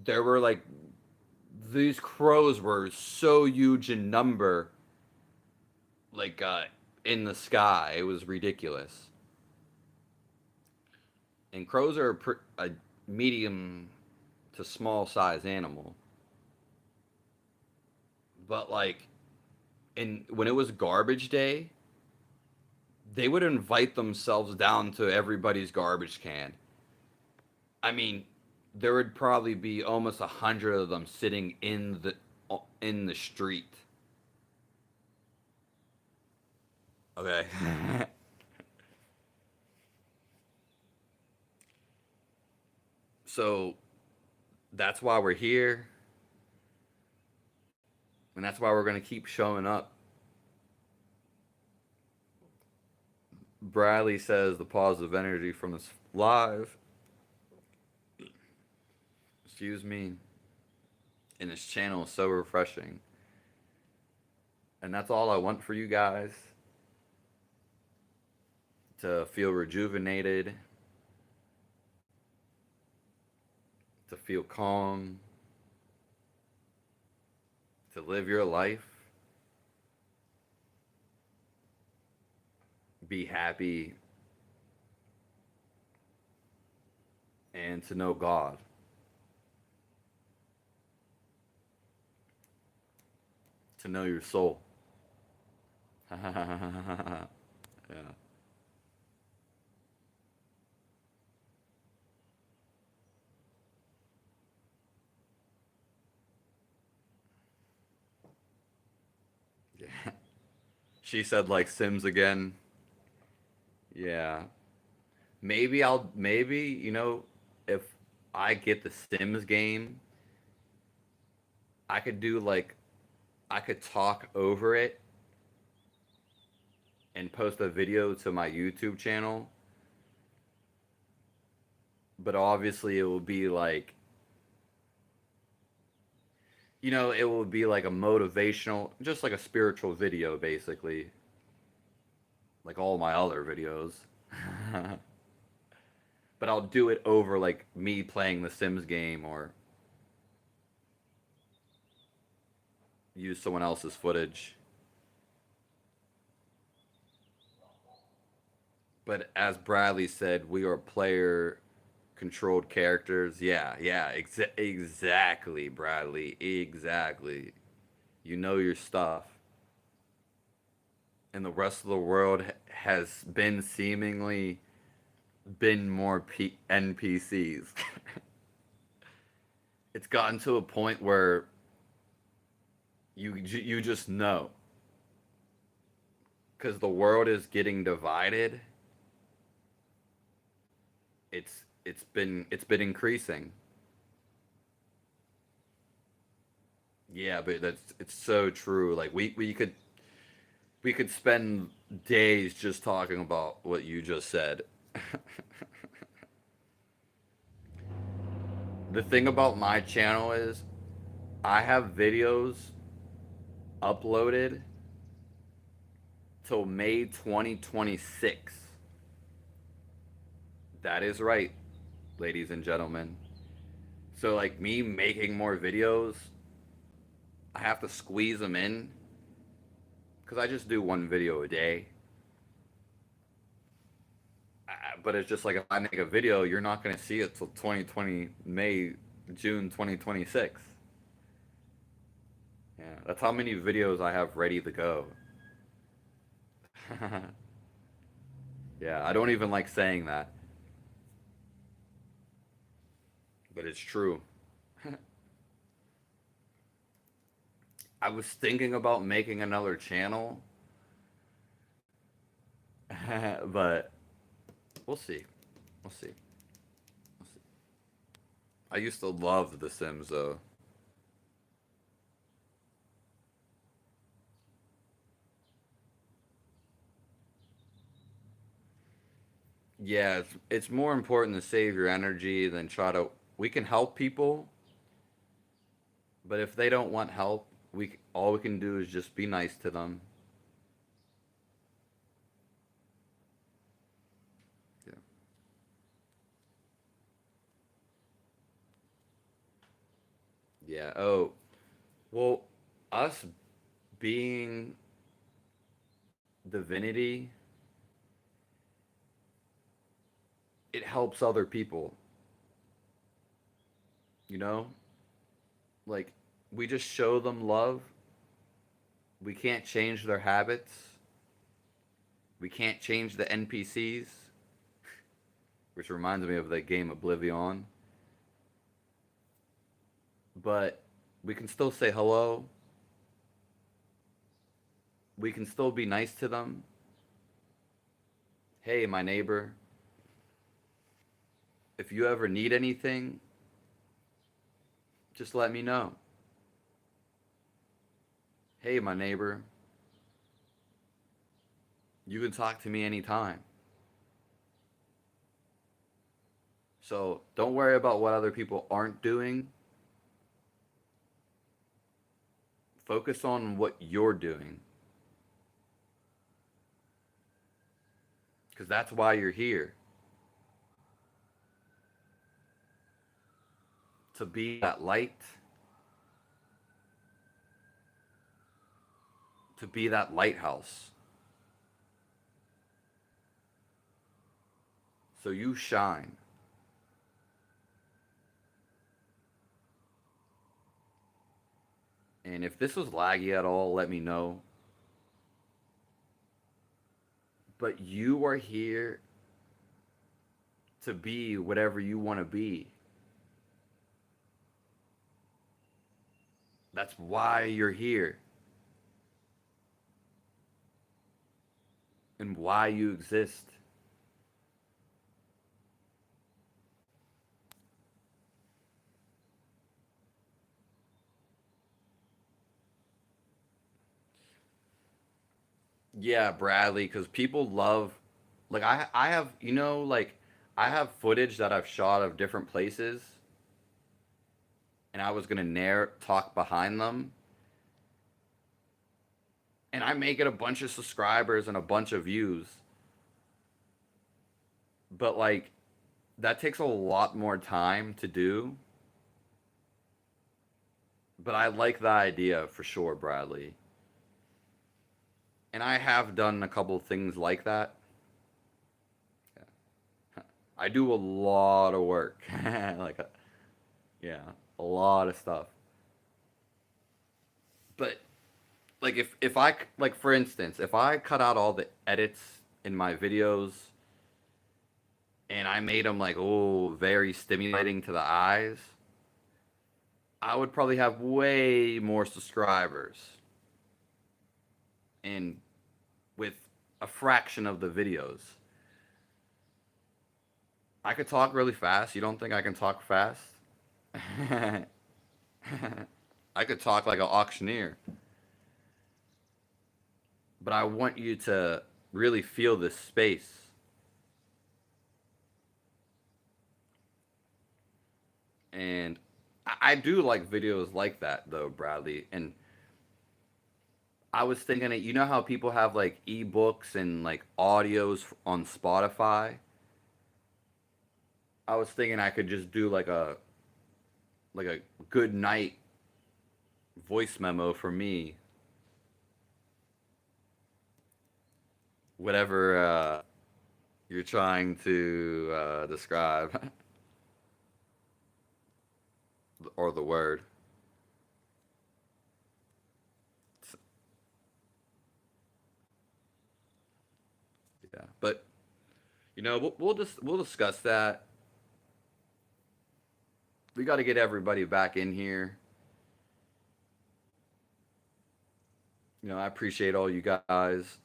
[SPEAKER 1] There were like these crows were so huge in number, like in the sky. It was ridiculous. And crows are a medium to small size animal. But like when it was garbage day, they would invite themselves down to everybody's garbage can. I mean, there would probably be almost 100 of them sitting in the street. Okay. So that's why we're here, and that's why we're gonna keep showing up. Bradley says the positive energy from this live, excuse me, in this channel is so refreshing. And that's all I want for you guys, to feel rejuvenated, to feel calm, to live your life, be happy, and to know God. To know your soul. Yeah. Yeah. She said like Sims again. Yeah. Maybe, if I get the Sims game, I could do like I could talk over it and post a video to my YouTube channel. But obviously it will be like, it will be like a motivational, just like a spiritual video basically, like all my other videos. But I'll do it over like me playing the Sims game, or use someone else's footage. But as Bradley said, we are player controlled characters. Yeah, yeah, exactly, Bradley. Exactly. You know your stuff. And the rest of the world has been seemingly been more NPCs. It's gotten to a point where you just know, because the world is getting divided. It's been increasing. Yeah, but it's so true. Like we could spend days just talking about what you just said. The thing about my channel is I have videos uploaded till May 2026. That is right, ladies and gentlemen. So, like, me making more videos, I have to squeeze them in because I just do one video a day. But it's just like if I make a video, you're not going to see it till 2020, June 2026. Yeah, that's how many videos I have ready to go. Yeah, I don't even like saying that, but it's true. I was thinking about making another channel, but we'll see. We'll see. We'll see. I used to love The Sims though. Yeah, it's more important to save your energy than try to. We can help people, but if they don't want help, we all we can do is just be nice to them. Yeah. Yeah. Oh, well, us being divinity, it helps other people. You know, like we just show them love. We can't change their habits. We can't change the NPCs, which reminds me of the game Oblivion. But we can still say hello. We can still be nice to them. Hey, my neighbor, if you ever need anything, just let me know. Hey, my neighbor, you can talk to me anytime. So don't worry about what other people aren't doing. Focus on what you're doing. Because that's why you're here. To be that light, to be that lighthouse. So you shine. And if this was laggy at all, let me know. But you are here to be whatever you want to be. That's why you're here and why you exist. Yeah, Bradley, because people love, like I have, like I have footage that I've shot of different places, and I was gonna talk behind them, and I make it a bunch of subscribers and a bunch of views, but like that takes a lot more time to do. But I like the idea for sure, Bradley, and I have done a couple things like that. I do a lot of work, like, yeah, a lot of stuff. But like if I like for instance, if I cut out all the edits in my videos and I made them like oh very stimulating to the eyes, I would probably have way more subscribers and with a fraction of the videos. I could talk really fast. You don't think I can talk fast? I could talk like an auctioneer. But I want you to really feel this space. And I do like videos like that though, Bradley. And I was thinking that, you know how people have like ebooks and like audios on Spotify? I was thinking I could just do like a good night voice memo for me, whatever you're trying to describe, or the word. Yeah, but we'll discuss that. We got to get everybody back in here. I appreciate all you guys.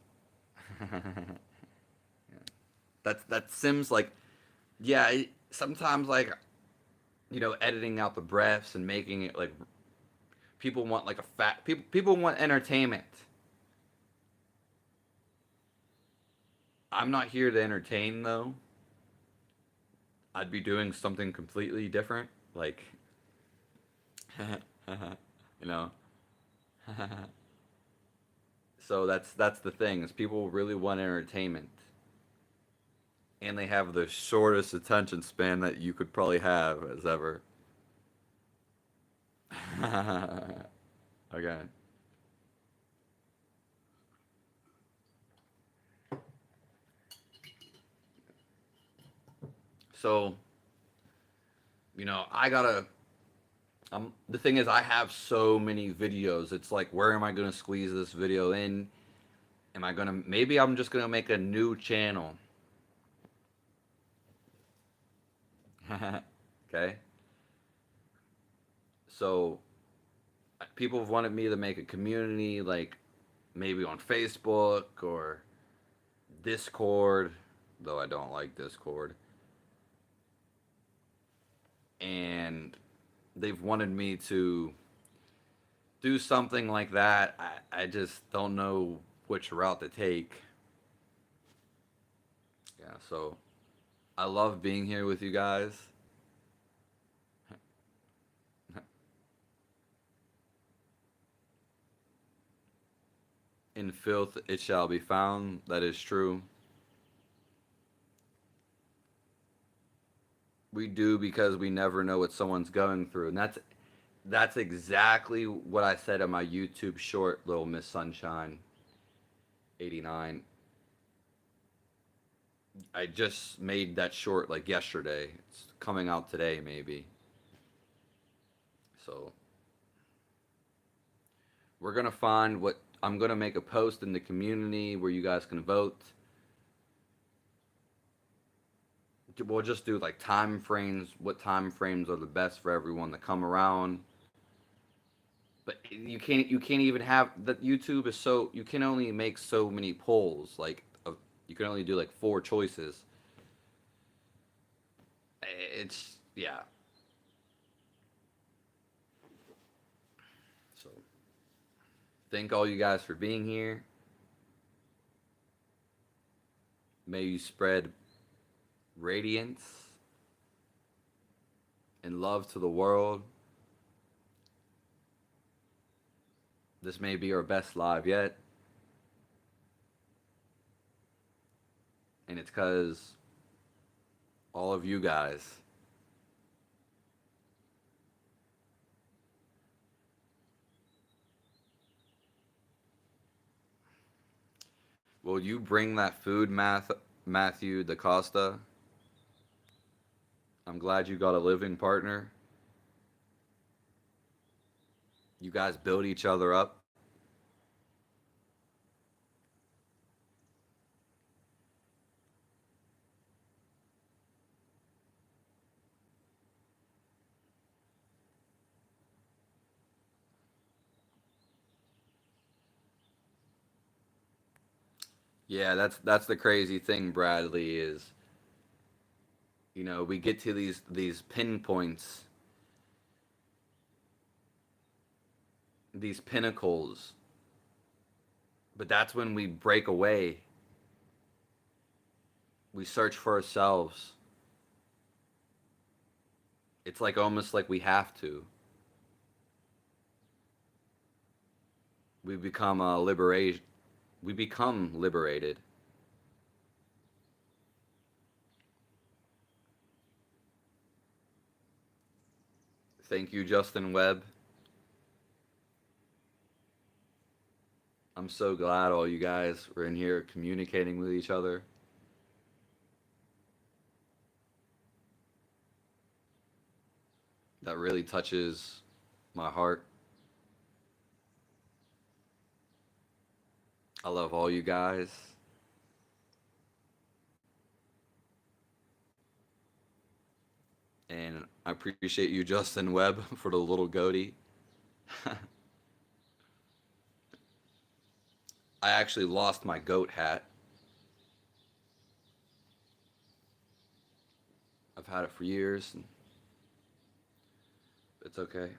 [SPEAKER 1] That Sims like, yeah. Sometimes like, editing out the breaths and making it like, people want like a fat people want entertainment. I'm not here to entertain though. I'd be doing something completely different, like, you know. So that's the thing, is people really want entertainment, and they have the shortest attention span that you could probably have as ever. Okay. So, I gotta. The thing is, I have so many videos. It's like, where am I gonna squeeze this video in? Am I gonna? Maybe I'm just gonna make a new channel. Okay. So, people have wanted me to make a community, like maybe on Facebook or Discord, though I don't like Discord. And they've wanted me to do something like that. I just don't know which route to take. Yeah, so I love being here with you guys. In filth it shall be found. That is true. We do, because we never know what someone's going through. And that's exactly what I said in my YouTube short, Little Miss Sunshine 89. I just made that short like yesterday. It's coming out today, maybe. So we're gonna find what I'm gonna make a post in the community where you guys can vote. We'll just do like time frames. What time frames are the best for everyone to come around? But you can't even have that. YouTube is so, you can only make so many polls. Like, you can only do like four choices. It's, yeah. So thank all you guys for being here. May you spread radiance and love to the world. This may be our best live yet, and it's because all of you guys. Will you bring that food, Matthew DaCosta? I'm glad you got a living partner. You guys build each other up. Yeah, that's the crazy thing, Bradley, is, we get to these pinpoints, these pinnacles, but that's when we break away. We search for ourselves. It's like almost like we have to. We become liberation. We become liberated. Thank you, Justin Webb. I'm so glad all you guys were in here communicating with each other. That really touches my heart. I love all you guys. And I appreciate you, Justin Webb, for the little goatee. I actually lost my goat hat. I've had it for years, and it's okay.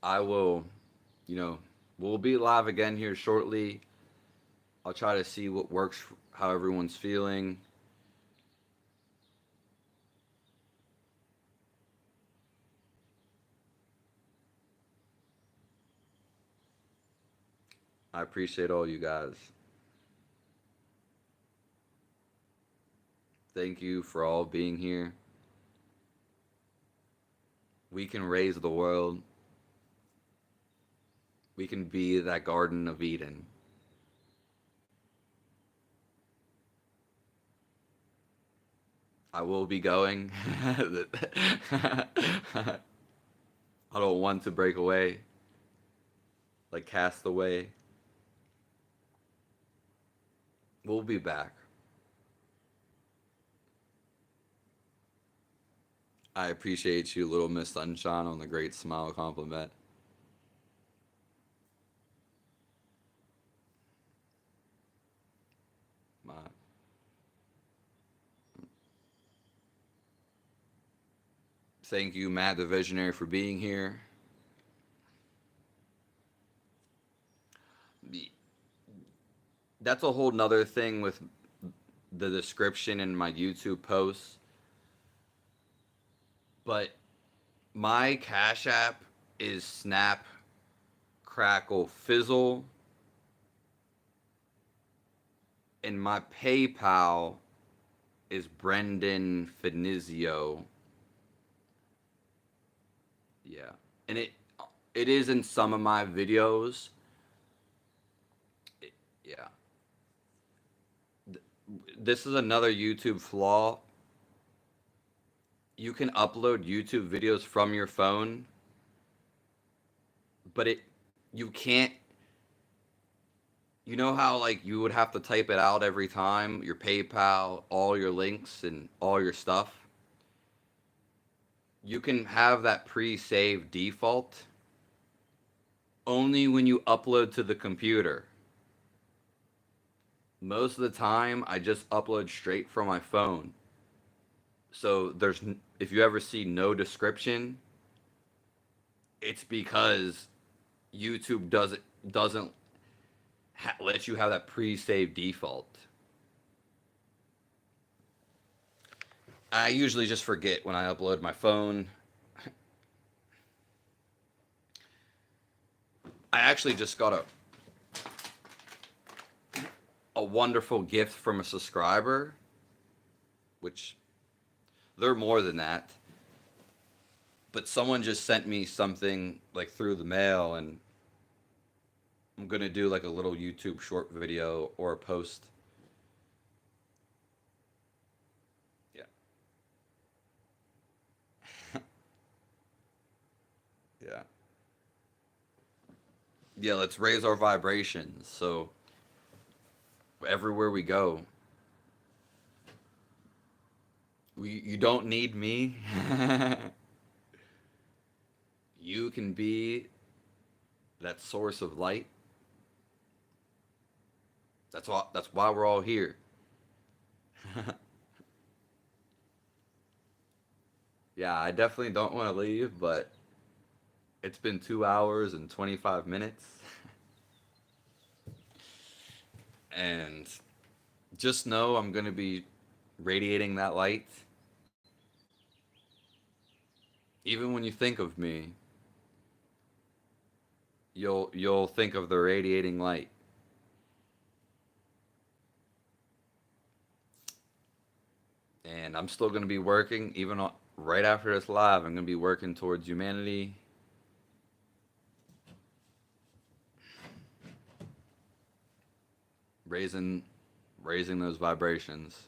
[SPEAKER 1] I will, you know, we'll be live again here shortly. I'll try to see what works, how everyone's feeling. I appreciate all you guys. Thank you for all being here. We can raise the world. We can be that Garden of Eden. I will be going. I don't want to break away like Castaway. We'll be back. I appreciate you, Little Miss Sunshine, on the great smile compliment. My, thank you, Matt the Visionary, for being here. That's a whole nother thing with the description in my YouTube posts. But my Cash App is Snap Crackle Fizzle, and my PayPal is Brendan Finizio. Yeah, and it is in some of my videos. Yeah, this is another YouTube flaw. You can upload YouTube videos from your phone, but you can't. You know how like you would have to type it out every time, your PayPal, all your links and all your stuff? You can have that pre-saved default only when you upload to the computer. Most of the time I just upload straight from my phone. So if you ever see no description, it's because YouTube doesn't let you have that pre-saved default. I usually just forget when I upload my phone. I actually just got a wonderful gift from a subscriber, which they're more than that. But someone just sent me something like through the mail, and I'm gonna do like a little YouTube short video or a post. Yeah. Yeah. Yeah, let's raise our vibrations. So everywhere we go, you don't need me. You can be that source of light. That's why we're all here. Yeah, I definitely don't want to leave, but it's been 2 hours and 25 minutes. And just know I'm going to be radiating that light. Even when you think of me, you'll think of the radiating light. And I'm still going to be working, right after this live. I'm going to be working towards humanity, raising, raising those vibrations.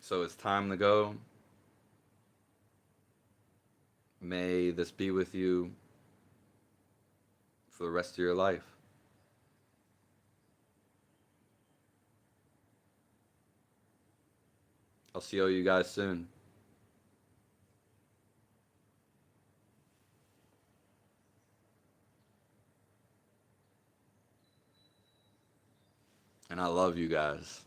[SPEAKER 1] So it's time to go. May this be with you for the rest of your life. I'll see all you guys soon. And I love you guys.